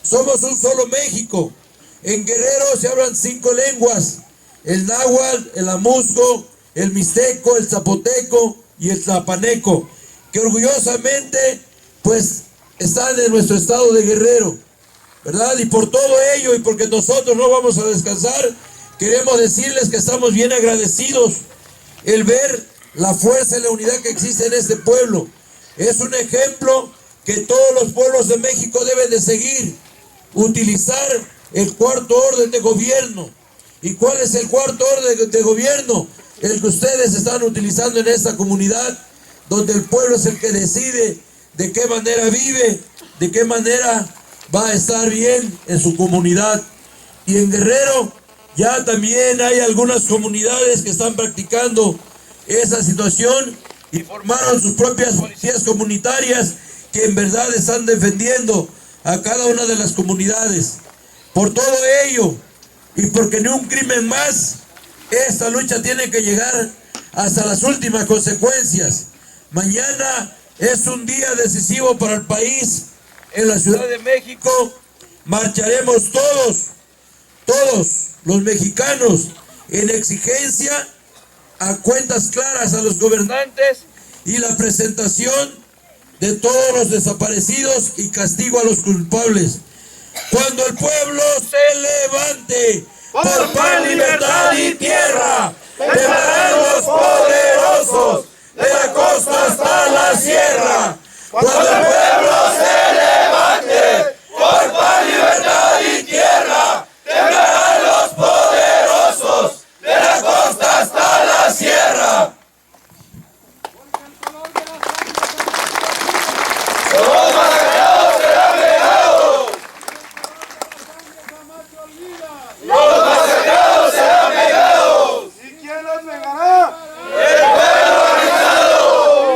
Somos un solo México. En Guerrero se hablan 5 lenguas: el náhuatl, el amuzgo, el mixteco, el zapoteco y el tlapaneco, que orgullosamente pues están en nuestro estado de Guerrero, ¿verdad? Y por todo ello, y porque nosotros no vamos a descansar, queremos decirles que estamos bien agradecidos el ver la fuerza y la unidad que existe en este pueblo. Es un ejemplo que todos los pueblos de México deben de seguir, utilizar el cuarto orden de gobierno. ¿Y cuál es el cuarto orden de gobierno? El que ustedes están utilizando en esta comunidad, donde el pueblo es el que decide de qué manera vive, de qué manera va a estar bien en su comunidad. Y en Guerrero ya también hay algunas comunidades que están practicando esa situación y formaron sus propias policías comunitarias que en verdad están defendiendo a cada una de las comunidades. Por todo ello, y porque ni un crimen más, esta lucha tiene que llegar hasta las últimas consecuencias. Mañana es un día decisivo para el país. En la Ciudad de México marcharemos todos los mexicanos en exigencia a cuentas claras a los gobernantes y la presentación de todos los desaparecidos y castigo a los culpables. Cuando el pueblo se levante por pan, libertad y tierra, temblarán los poderosos de la costa hasta la sierra. Cuando el pueblo se levante por pan, libertad y tierra, temblarán los poderosos de la costa hasta la sierra. Los masacrados serán vengados. Los masacrados serán vengados. ¿Y quién los vengará? El pueblo organizado.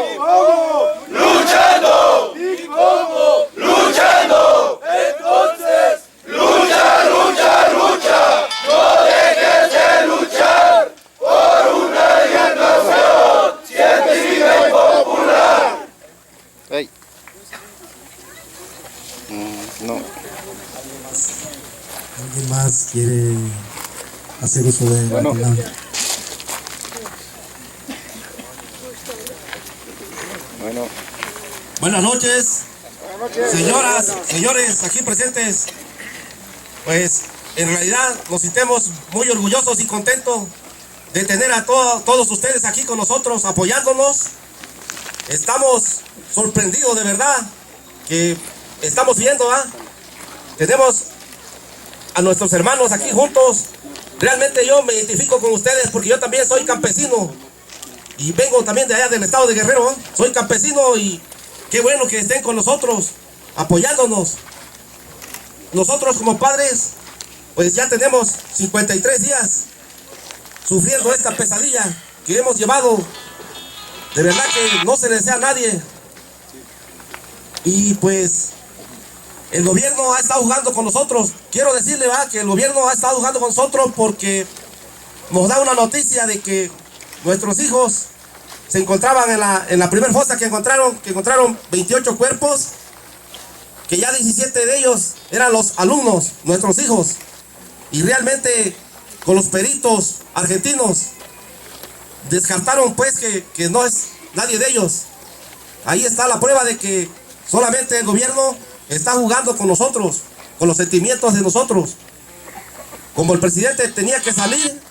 ¿Y cómo? Luchando. ¿Y cómo? Luchando. Entonces, Lucha, lucha, lucha. No dejes de luchar por una orientación científica y popular. Hey. No. ¿Alguien más quiere hacer uso de la palabra? Bueno. Buenas noches, señoras, señores aquí presentes. Pues en realidad nos sentimos muy orgullosos y contentos de tener a todos ustedes aquí con nosotros apoyándonos. Estamos sorprendidos de verdad que estamos viendo, tenemos a nuestros hermanos aquí juntos. Realmente yo me identifico con ustedes porque yo también soy campesino y vengo también de allá del estado de Guerrero. Soy campesino y qué bueno que estén con nosotros apoyándonos. Nosotros como padres pues ya tenemos 53 días sufriendo esta pesadilla que hemos llevado. De verdad que no se le desea a nadie. Y pues el gobierno ha estado jugando con nosotros. Quiero decirle que el gobierno ha estado jugando con nosotros porque nos da una noticia de que nuestros hijos se encontraban en la primera fosa que encontraron 28 cuerpos, que ya 17 de ellos eran los alumnos, nuestros hijos. Y realmente con los peritos argentinos descartaron pues que no es nadie de ellos. Ahí está la prueba de que solamente el gobierno está jugando con nosotros, con los sentimientos de nosotros. Como el presidente tenía que salir,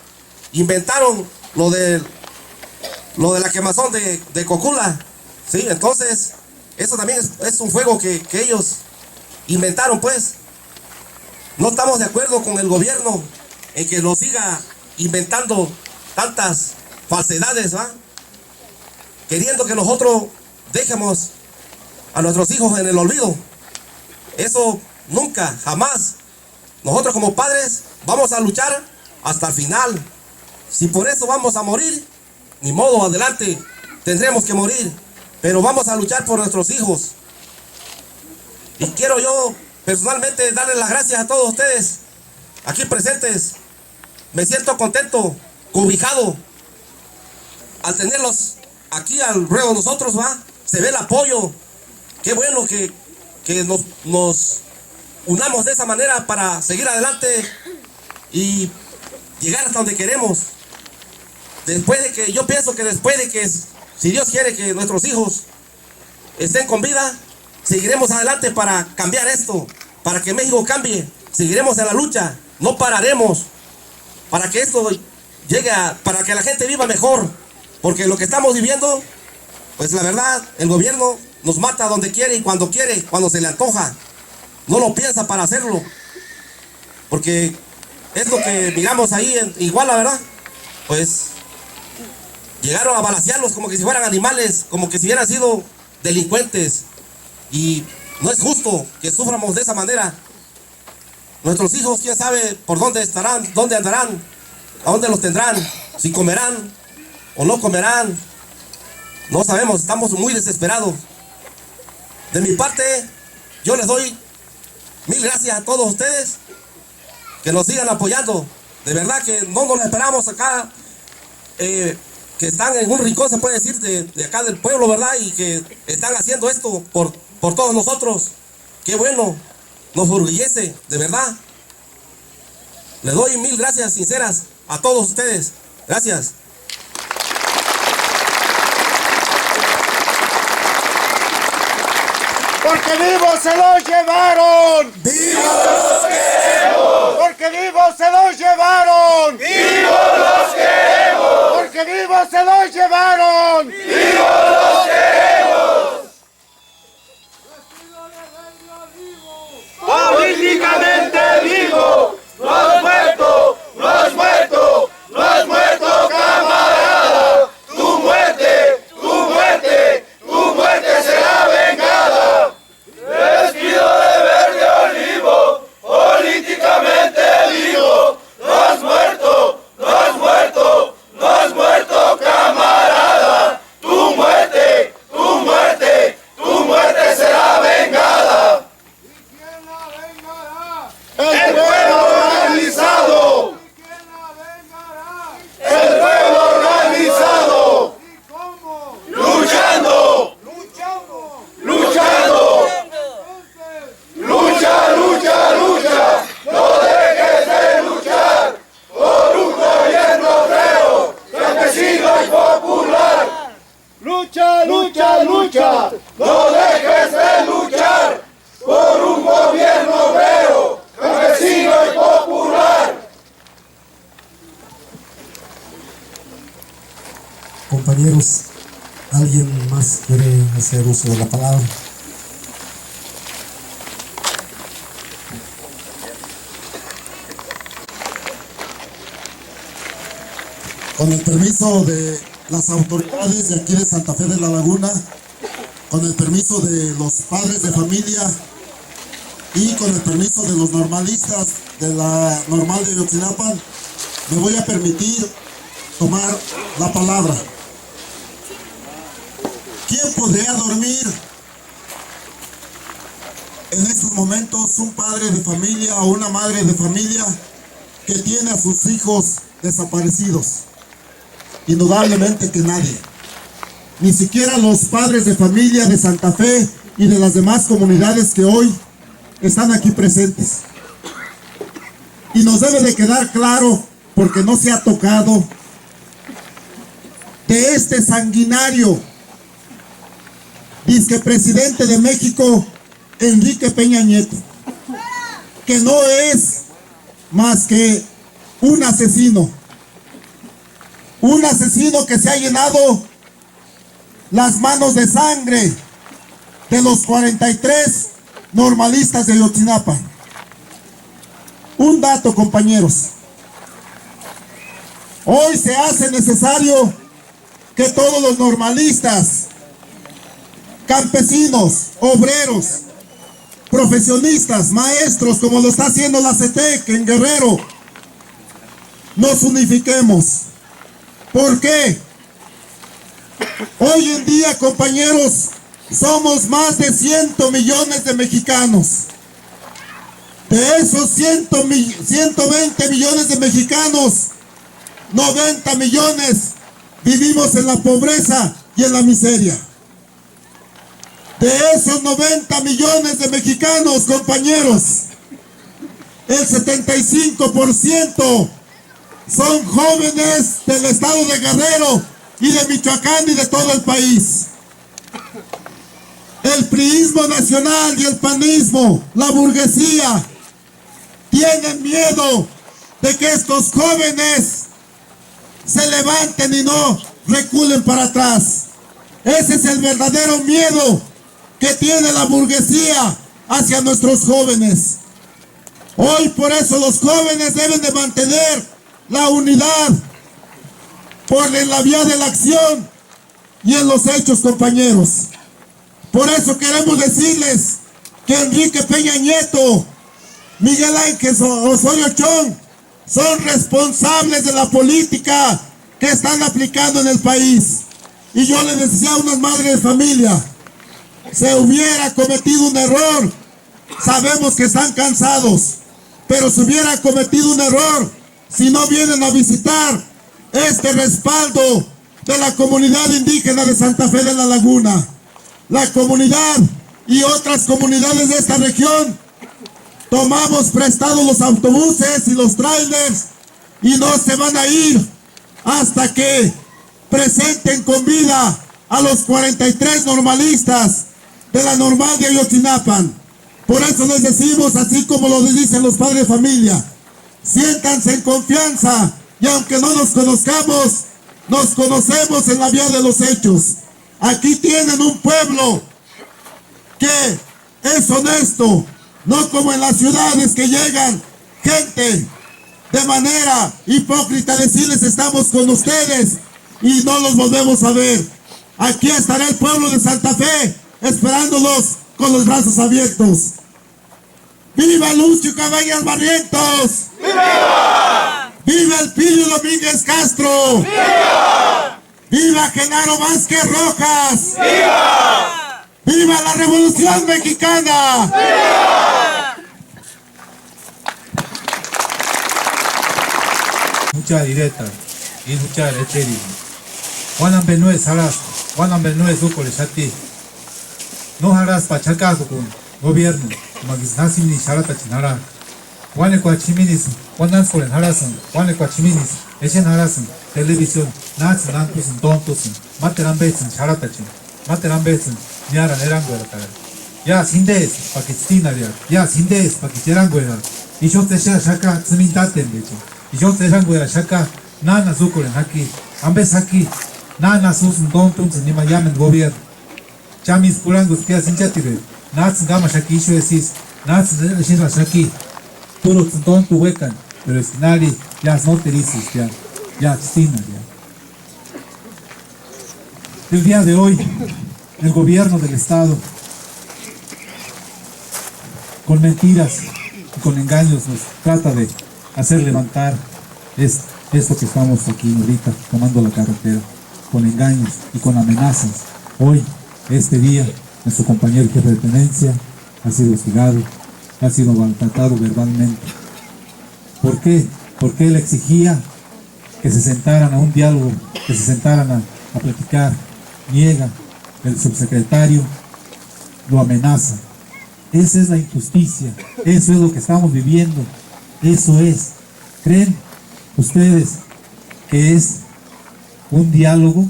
inventaron lo de la quemazón de Cocula. ¿Sí? Entonces, eso también es un fuego que ellos inventaron pues. No estamos de acuerdo con el gobierno en que nos siga inventando tantas falsedades, queriendo que nosotros dejemos a nuestros hijos en el olvido. Eso nunca, jamás. Nosotros como padres vamos a luchar hasta el final. Si por eso vamos a morir, ni modo, adelante, tendremos que morir, pero vamos a luchar por nuestros hijos. Y quiero yo personalmente darles las gracias a todos ustedes aquí presentes. Me siento contento, cobijado al tenerlos aquí al ruedo de nosotros, se ve el apoyo. Qué bueno que nos unamos de esa manera para seguir adelante y llegar hasta donde queremos. Yo pienso que después de que, si Dios quiere que nuestros hijos estén con vida, seguiremos adelante para cambiar esto, para que México cambie. Seguiremos en la lucha, no pararemos, para que esto llegue para que la gente viva mejor. Porque lo que estamos viviendo, pues la verdad, el gobierno nos mata donde quiere y cuando se le antoja. No lo piensa para hacerlo. Porque es lo que miramos ahí en Iguala, ¿verdad? Pues llegaron a balacearlos como que si fueran animales, como que si hubieran sido delincuentes. Y no es justo que suframos de esa manera. Nuestros hijos, quién sabe por dónde estarán, dónde andarán, a dónde los tendrán, si comerán o no comerán. No sabemos, estamos muy desesperados. De mi parte, yo les doy 1000 gracias a todos ustedes que nos sigan apoyando. De verdad que no nos esperamos acá, que están en un rincón, se puede decir, de acá del pueblo, ¿verdad? Y que están haciendo esto por todos nosotros. Qué bueno, nos orgullece, de verdad. Les doy 1000 gracias sinceras a todos ustedes. Gracias. Porque vivos se los llevaron. ¡Vivos los queremos! Porque vivos se los llevaron. ¡Vivos los queremos! Porque vivos se los llevaron. ¡Vivos los queremos! Políticamente vivo, no has muerto, no has muerto, no has muerto, camarada. Tu muerte, tu muerte, tu muerte será vengada. Vestido de verde olivo, políticamente vivo, no has muerto, no has muerto, no has muerto, camarada. Tu muerte, tu muerte, tu muerte será vengada. El compañeros. ¿Alguien más quiere hacer uso de la palabra? Con el permiso de las autoridades de aquí de Santa Fe de la Laguna, con el permiso de los padres de familia y con el permiso de los normalistas de la Normal de Ayotzinapan, me voy a permitir tomar la palabra. ¿Quién podría dormir en estos momentos un padre de familia o una madre de familia que tiene a sus hijos desaparecidos? Indudablemente que nadie. Ni siquiera los padres de familia de Santa Fe y de las demás comunidades que hoy están aquí presentes. Y nos debe de quedar claro, porque no se ha tocado, de este sanguinario disque presidente de México, Enrique Peña Nieto, que no es más que un asesino que se ha llenado las manos de sangre de los 43 normalistas de Ayotzinapa. Un dato, compañeros: hoy se hace necesario que todos los normalistas, campesinos, obreros, profesionistas, maestros, como lo está haciendo la CETEC en Guerrero, nos unifiquemos. ¿Por qué? Hoy en día, compañeros, somos más de 100 millones de mexicanos. De esos 120 millones de mexicanos, 90 millones vivimos en la pobreza y en la miseria. De esos 90 millones de mexicanos, compañeros, el 75% son jóvenes del estado de Guerrero y de Michoacán y de todo el país. El priismo nacional y el panismo, la burguesía, tienen miedo de que estos jóvenes se levanten y no reculen para atrás. Ese es el verdadero miedo que tiene la burguesía hacia nuestros jóvenes. Hoy por eso los jóvenes deben de mantener la unidad por la vía de la acción y en los hechos, compañeros. Por eso queremos decirles que Enrique Peña Nieto, Miguel Ángel Osorio Chong son responsables de la política que están aplicando en el país. Y yo les decía a unas madres de familia, se hubiera cometido un error, sabemos que están cansados, pero se hubiera cometido un error si no vienen a visitar este respaldo de la comunidad indígena de Santa Fe de la Laguna. La comunidad y otras comunidades de esta región tomamos prestados los autobuses y los trailers y no se van a ir hasta que presenten con vida a los 43 normalistas de la Normal de Ayotzinapan. Por eso les decimos, así como lo dicen los padres de familia, siéntanse en confianza y aunque no nos conozcamos, nos conocemos en la vía de los hechos. Aquí tienen un pueblo que es honesto, no como en las ciudades que llegan gente de manera hipócrita a decirles estamos con ustedes y no los volvemos a ver. Aquí estará el pueblo de Santa Fe esperándolos con los brazos abiertos. ¡Viva Lucio Cabañas Barrientos! ¡Viva! ¡Viva el Pillo Domínguez Castro! ¡Viva! ¡Viva Genaro Vázquez Rojas! ¡Viva! ¡Viva la Revolución Mexicana! ¡Viva! Mucha directa y mucha eteri. Juan Benue Salas, Juan Benue Zucole Shati. No harás pachacazo con gobierno, Magisnasim ni Sharata Chinara. Juan Ecuachiminis, Juan Anscolen Harasan, Juan Ecuachiminis, Echen Harasan, televisión, Nats Nankusin, Tontusin, Materan Betsin, Sharatachin, Materan Betsin, Niara Neranguera. Ya Sindes, Pakistina, ya Sindes, Pakisteranguera. Y yo te shaka, Zemintaten, y yo te ranguera, Shaka, Nana Zucolen aquí, Ambes aquí, Nana sus dontum se nima llamen gobierno. Chamis curangos que hacen chatire. Nats gama shaki shuesis. Nats shira shaki. Puro dontu huecan. Pero es que nadie ya no te dices ya. Ya cocina ya. El día de hoy, el gobierno del Estado, con mentiras y con engaños, nos trata de hacer levantar esto que estamos aquí ahorita, tomando la carretera, con engaños y con amenazas. Hoy, este día, nuestro compañero jefe de tenencia ha sido hostigado, ha sido maltratado verbalmente. ¿Por qué? Porque él exigía que se sentaran a un diálogo, que se sentaran a platicar. Niega, el subsecretario lo amenaza. Esa es la injusticia, eso es lo que estamos viviendo, eso es. ¿Creen ustedes que es un diálogo?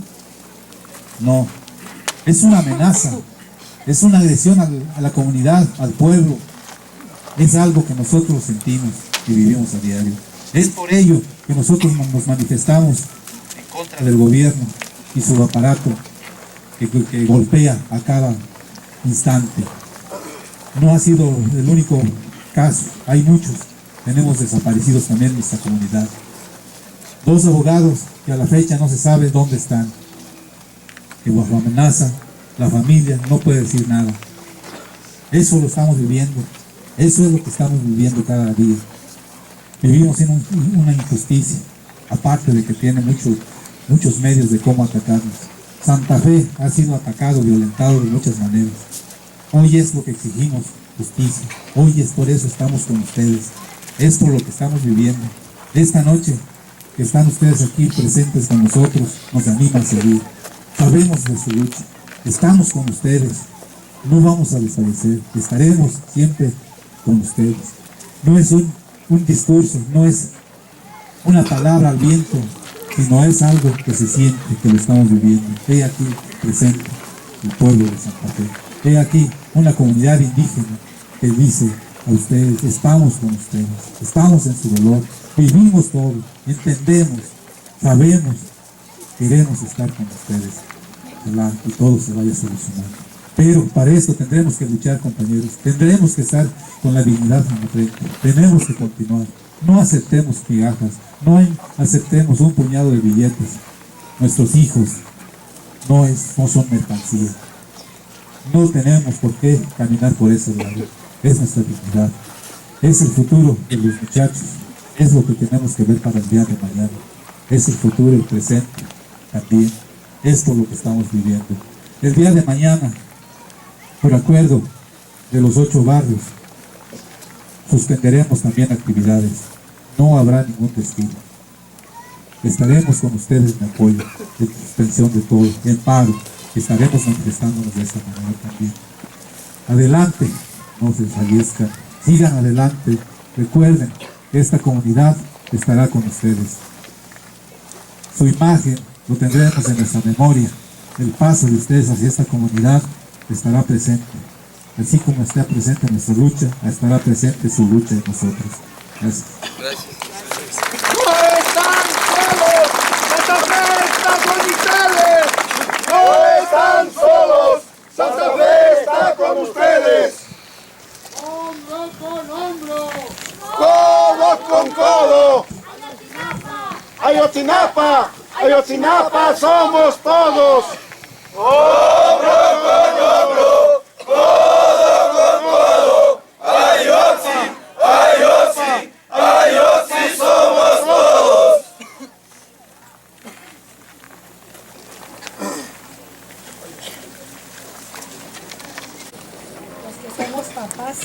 No, es una amenaza, es una agresión a la comunidad, al pueblo. Es algo que nosotros sentimos y vivimos a diario. Es por ello que nosotros nos manifestamos en contra del gobierno y su aparato que golpea a cada instante. No ha sido el único caso, hay muchos. Tenemos desaparecidos también en nuestra comunidad. 2 abogados que a la fecha no se sabe dónde están. Que bajo amenaza, la familia no puede decir nada. Eso lo estamos viviendo. Eso es lo que estamos viviendo cada día. Vivimos en una injusticia, aparte de que tiene muchos medios de cómo atacarnos. Santa Fe ha sido atacado, violentado de muchas maneras. Hoy es lo que exigimos, justicia. Hoy es por eso estamos con ustedes. Es por lo que estamos viviendo. Esta noche que están ustedes aquí presentes con nosotros, nos anima a seguir. Sabemos de su lucha. Estamos con ustedes. No vamos a desaparecer. Estaremos siempre con ustedes. No es un discurso, no es una palabra al viento, sino es algo que se siente, que lo estamos viviendo. He aquí presente el pueblo de Santa Fe. He aquí una comunidad indígena que dice a ustedes, estamos con ustedes, estamos en su dolor, vivimos todo, entendemos, sabemos, queremos estar con ustedes, ¿verdad? Y todo se vaya solucionando. Pero para esto tendremos que luchar, compañeros, tendremos que estar con la dignidad en la frente, tenemos que continuar. No aceptemos migajas, no aceptemos un puñado de billetes. Nuestros hijos no son mercancía. No tenemos por qué caminar por ese lado. Es nuestra dignidad. Es el futuro de los muchachos. Es lo que tenemos que ver para el día de mañana. Es el futuro, el presente también. Esto es lo que estamos viviendo. El día de mañana, por acuerdo de los 8 barrios, suspenderemos también actividades. No habrá ningún desfile. Estaremos con ustedes en apoyo, en suspensión de todo, en paro. Estaremos manifestándonos de esta manera también. Adelante, no se desfallezcan, sigan adelante. Recuerden que esta comunidad estará con ustedes. Su imagen lo tendremos en nuestra memoria. El paso de ustedes hacia esta comunidad estará presente. Así como está presente nuestra lucha, estará presente su lucha en nosotros. Gracias. ¡No están solos! ¡Santa Fe está con ustedes! ¡No están solos! ¡Santa Fe está con ustedes! ¡Hombro con hombro! ¡Codo con codo! ¡Ayotzinapa! ¡Ayotzinapa somos todos! ¡Hombro con hombro! ¡Codo con codo! ¡Ayotzi! ¡Ayotzi! ¡Ayotzi somos todos! Los que somos papás,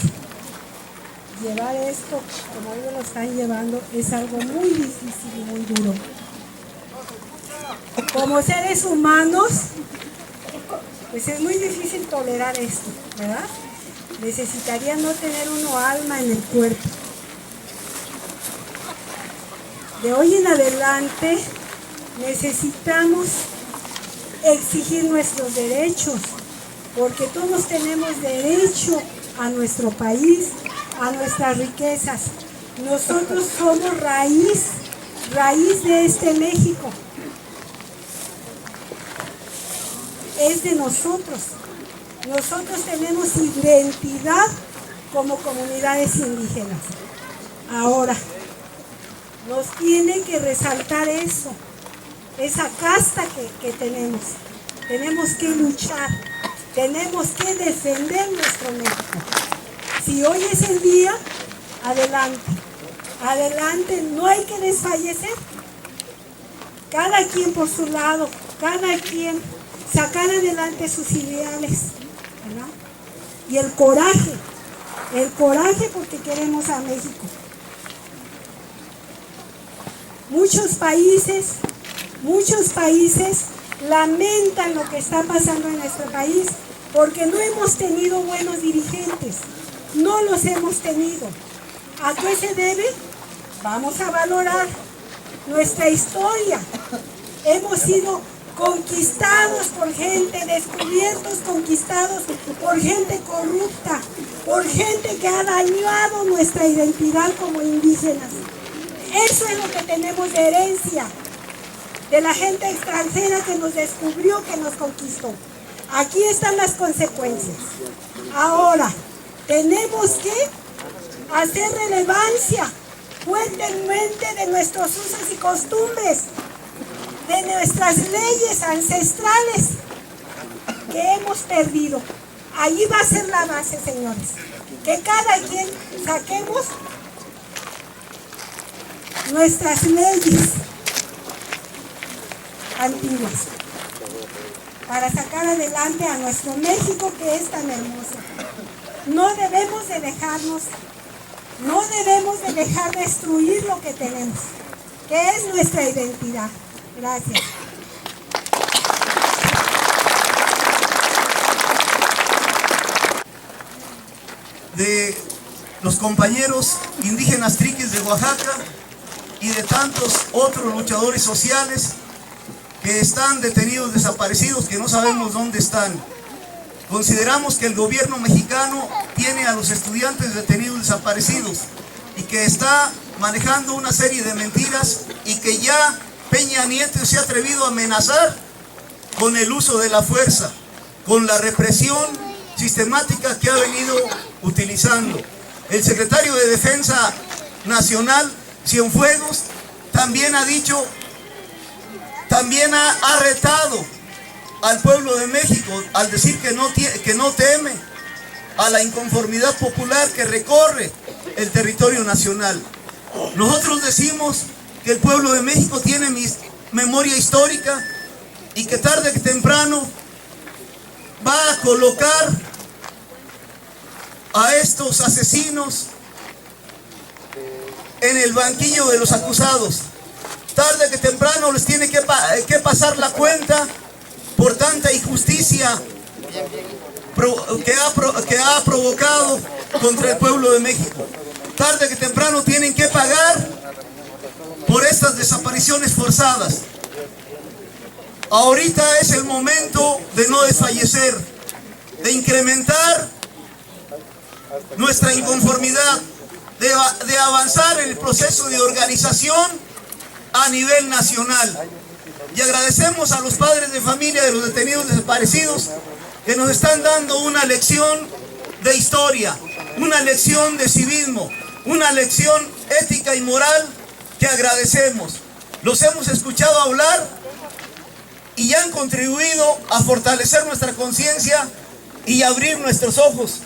llevar esto como ellos lo están llevando es algo muy difícil y muy duro. Como seres humanos, pues es muy difícil tolerar esto, ¿verdad? Necesitaría no tener uno alma en el cuerpo. De hoy en adelante necesitamos exigir nuestros derechos, porque todos tenemos derecho a nuestro país, a nuestras riquezas. Nosotros somos raíz de este México. es de nosotros. Nosotros tenemos identidad como comunidades indígenas. Ahora, nos tiene que resaltar eso, esa casta que tenemos. Tenemos que luchar, tenemos que defender nuestro México. Si hoy es el día, adelante, adelante, no hay que desfallecer. Cada quien por su lado, cada quien sacar adelante sus ideales, ¿verdad? Y el coraje porque queremos a México. Muchos países lamentan lo que está pasando en nuestro país porque no hemos tenido buenos dirigentes, no los hemos tenido. ¿A qué se debe? Vamos a valorar nuestra historia. Hemos sido conquistados por gente, descubiertos, conquistados por gente corrupta, por gente que ha dañado nuestra identidad como indígenas. Eso es lo que tenemos de herencia de la gente extranjera que nos descubrió, que nos conquistó. Aquí están las consecuencias. Ahora, tenemos que hacer relevancia fuertemente de nuestros usos y costumbres, de nuestras leyes ancestrales que hemos perdido. Allí va a ser la base, señores. Que cada quien saquemos nuestras leyes antiguas para sacar adelante a nuestro México que es tan hermoso. No debemos de dejarnos, no debemos de dejar destruir lo que tenemos, que es nuestra identidad. Gracias. De los compañeros indígenas triquis de Oaxaca y de tantos otros luchadores sociales que están detenidos, desaparecidos, que no sabemos dónde están. Consideramos que el gobierno mexicano tiene a los estudiantes detenidos, desaparecidos, y que está manejando una serie de mentiras, y que ya Peña Nieto se ha atrevido a amenazar con el uso de la fuerza, con la represión sistemática que ha venido utilizando. El secretario de Defensa Nacional, Cienfuegos, también ha dicho, también ha retado al pueblo de México al decir que no teme a la inconformidad popular que recorre el territorio nacional. Nosotros decimos que el pueblo de México tiene memoria histórica y que tarde que temprano va a colocar a estos asesinos en el banquillo de los acusados. Tarde que temprano les tiene que pasar la cuenta por tanta injusticia que ha provocado contra el pueblo de México. Tarde que temprano tienen que pagar por estas desapariciones forzadas. Ahorita es el momento de no desfallecer, de incrementar nuestra inconformidad, de avanzar en el proceso de organización a nivel nacional. Y agradecemos a los padres de familia de los detenidos desaparecidos que nos están dando una lección de historia, una lección de civismo, una lección ética y moral que agradecemos. Los hemos escuchado hablar y han contribuido a fortalecer nuestra conciencia y abrir nuestros ojos.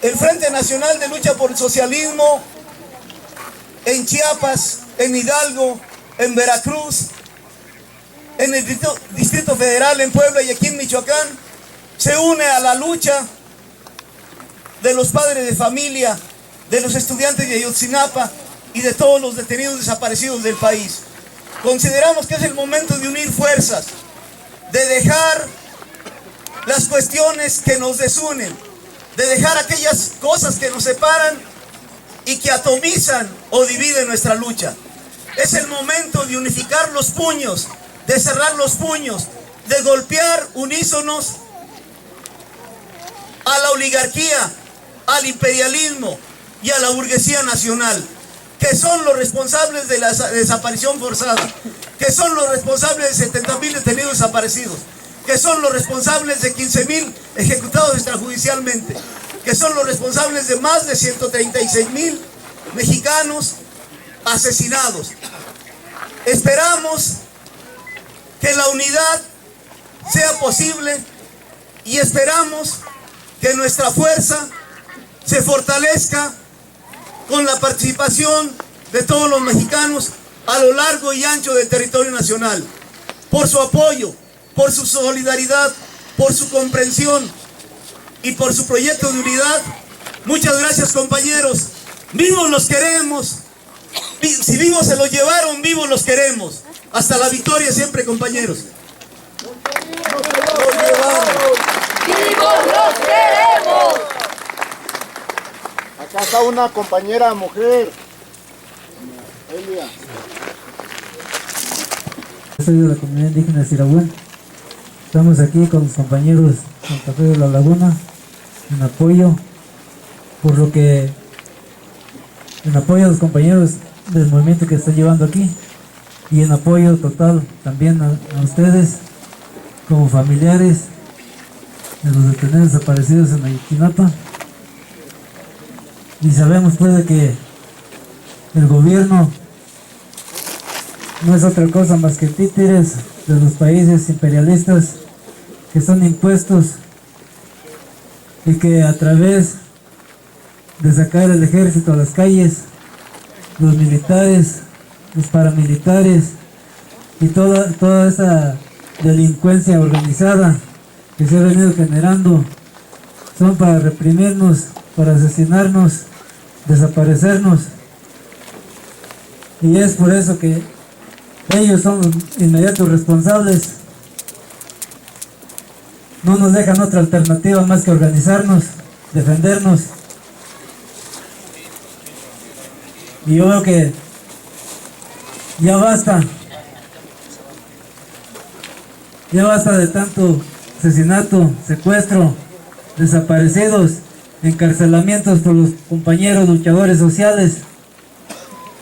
El Frente Nacional de Lucha por el Socialismo en Chiapas, en Hidalgo, en Veracruz, en el Distrito Federal, en Puebla y aquí en Michoacán, se une a la lucha de los padres de familia, de los estudiantes de Ayotzinapa y de todos los detenidos desaparecidos del país. Consideramos que es el momento de unir fuerzas, de dejar las cuestiones que nos desunen, de dejar aquellas cosas que nos separan y que atomizan o dividen nuestra lucha. Es el momento de unificar los puños, de cerrar los puños, de golpear unísonos a la oligarquía, al imperialismo y a la burguesía nacional, que son los responsables de la desaparición forzada, que son los responsables de 70,000 detenidos desaparecidos, que son los responsables de 15.000 ejecutados extrajudicialmente, que son los responsables de más de 136.000 mexicanos asesinados. Esperamos que la unidad sea posible y esperamos que nuestra fuerza se fortalezca con la participación de todos los mexicanos a lo largo y ancho del territorio nacional, por su apoyo, por su solidaridad, por su comprensión y por su proyecto de unidad. Muchas gracias, compañeros. Vivos los queremos. Si vivos se los llevaron, vivos los queremos. Hasta la victoria siempre, compañeros. ¡Vivos los queremos! Acá está una compañera mujer. Elia. Soy de la comunidad indígena de Sirahuén. Estamos aquí con los compañeros de Santa Fe de la Laguna en apoyo a los compañeros del movimiento que están llevando aquí y en apoyo total también a ustedes como familiares de los detenidos desaparecidos en Ayotzinapa. Y sabemos pues de que el gobierno no es otra cosa más que títeres de los países imperialistas que son impuestos y que a través de sacar el ejército a las calles, los militares, los paramilitares y toda esa delincuencia organizada que se ha venido generando son para reprimirnos, para asesinarnos, desaparecernos, y es por eso que ellos son los inmediatos responsables. No nos dejan otra alternativa más que organizarnos, defendernos. Y yo veo que ya basta de tanto asesinato, secuestro, desaparecidos, encarcelamientos por los compañeros luchadores sociales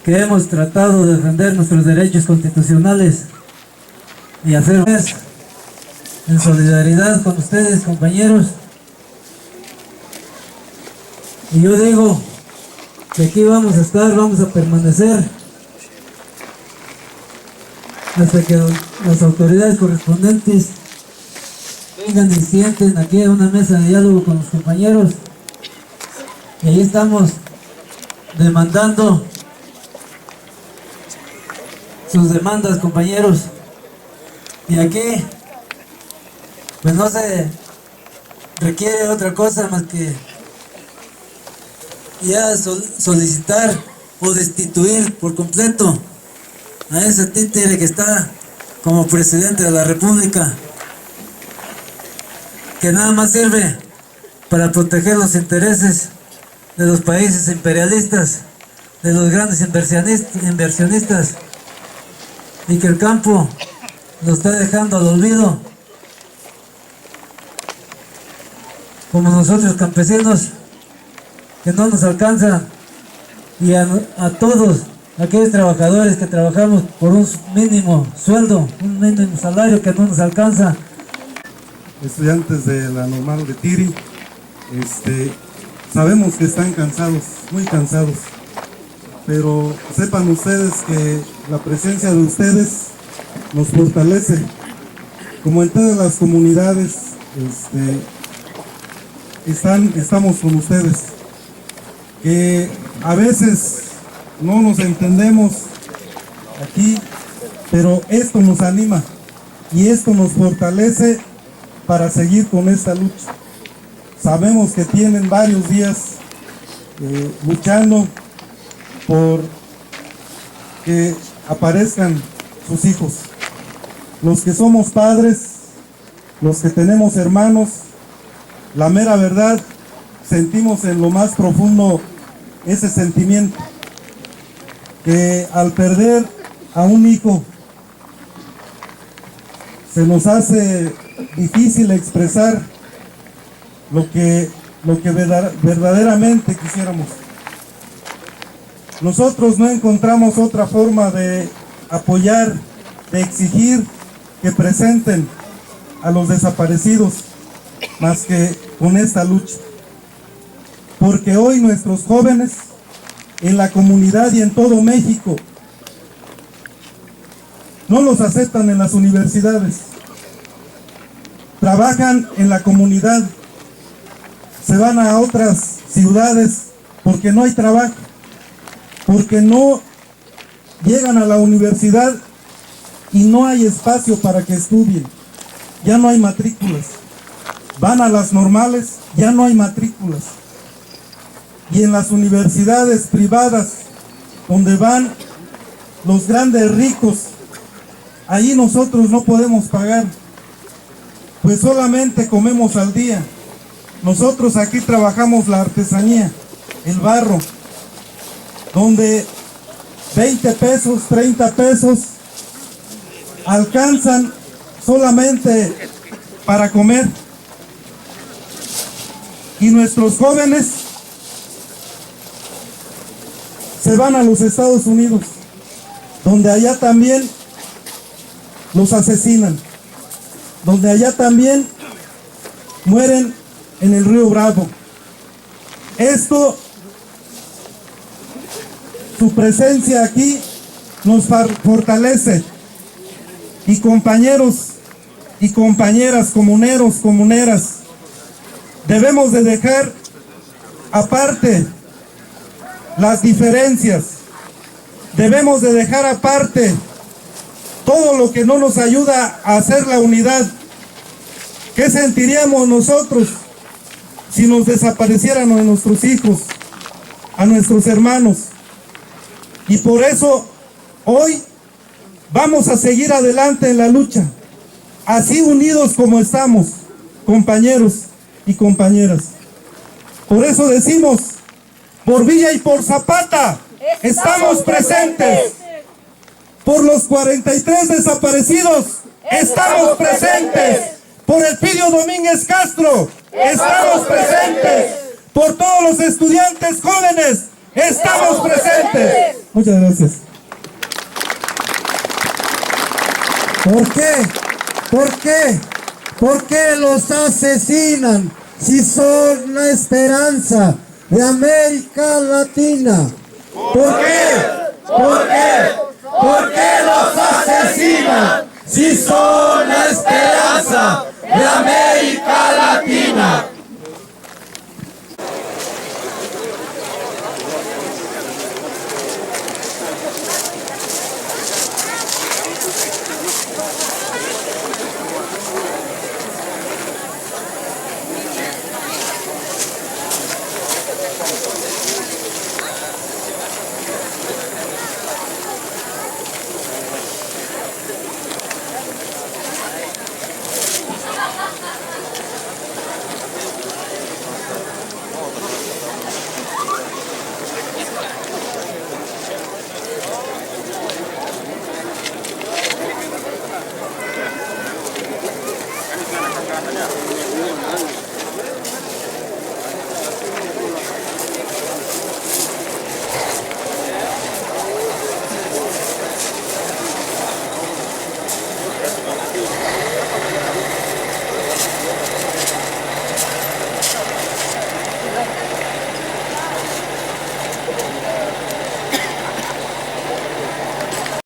que hemos tratado de defender nuestros derechos constitucionales y hacer en solidaridad con ustedes, compañeros. Y yo digo que aquí vamos a estar, vamos a permanecer hasta que las autoridades correspondientes vengan y sienten aquí a una mesa de diálogo con los compañeros, y ahí estamos demandando sus demandas, compañeros. Y aquí pues no se requiere otra cosa más que ya solicitar o destituir por completo a ese títere que está como presidente de la República, que nada más sirve para proteger los intereses de los países imperialistas, de los grandes inversionistas, y que el campo lo está dejando al olvido, como nosotros campesinos, que no nos alcanza, y a todos aquellos trabajadores que trabajamos por un mínimo sueldo, un mínimo salario que no nos alcanza. Estudiantes de la normal de Tiri, sabemos que están cansados, muy cansados, pero sepan ustedes que la presencia de ustedes nos fortalece, como en todas las comunidades. Estamos con ustedes, que a veces no nos entendemos aquí, pero esto nos anima y esto nos fortalece para seguir con esta lucha. Sabemos que tienen varios días luchando por que aparezcan sus hijos. Los que somos padres, los que tenemos hermanos, la mera verdad, sentimos en lo más profundo ese sentimiento, que al perder a un hijo se nos hace difícil expresar lo que verdaderamente quisiéramos. Nosotros no encontramos otra forma de apoyar, de exigir que presenten a los desaparecidos más que con esta lucha. Porque hoy nuestros jóvenes en la comunidad y en todo México no los aceptan en las universidades. Trabajan en la comunidad, se van a otras ciudades porque no hay trabajo, porque no llegan a la universidad y no hay espacio para que estudien. Ya no hay matrículas. Van a las normales, ya no hay matrículas. Y en las universidades privadas, donde van los grandes ricos, ahí nosotros no podemos pagar, pues solamente comemos al día. Nosotros aquí trabajamos la artesanía, el barro, donde 20 pesos, 30 pesos alcanzan solamente para comer. Y nuestros jóvenes se van a los Estados Unidos, donde allá también los asesinan, donde allá también mueren en el río Bravo. Esto, su presencia aquí nos fortalece. Y compañeros y compañeras, comuneros, comuneras, debemos de dejar aparte las diferencias, debemos de dejar aparte todo lo que no nos ayuda a hacer la unidad. ¿Qué sentiríamos nosotros si nos desaparecieran a nuestros hijos, a nuestros hermanos? Y por eso hoy vamos a seguir adelante en la lucha, así unidos como estamos, compañeros y compañeras. Por eso decimos, por Villa y por Zapata, estamos presentes. Por los 43 desaparecidos, estamos presentes. Por Elpidio Domínguez Castro, estamos presentes. Por todos los estudiantes jóvenes, estamos presentes. Muchas gracias. ¿Por qué? ¿Por qué? ¿Por qué los asesinan si son la esperanza de América Latina? ¿Por qué? ¿Por qué? ¿Por qué los asesinan si son la esperanza de América Latina?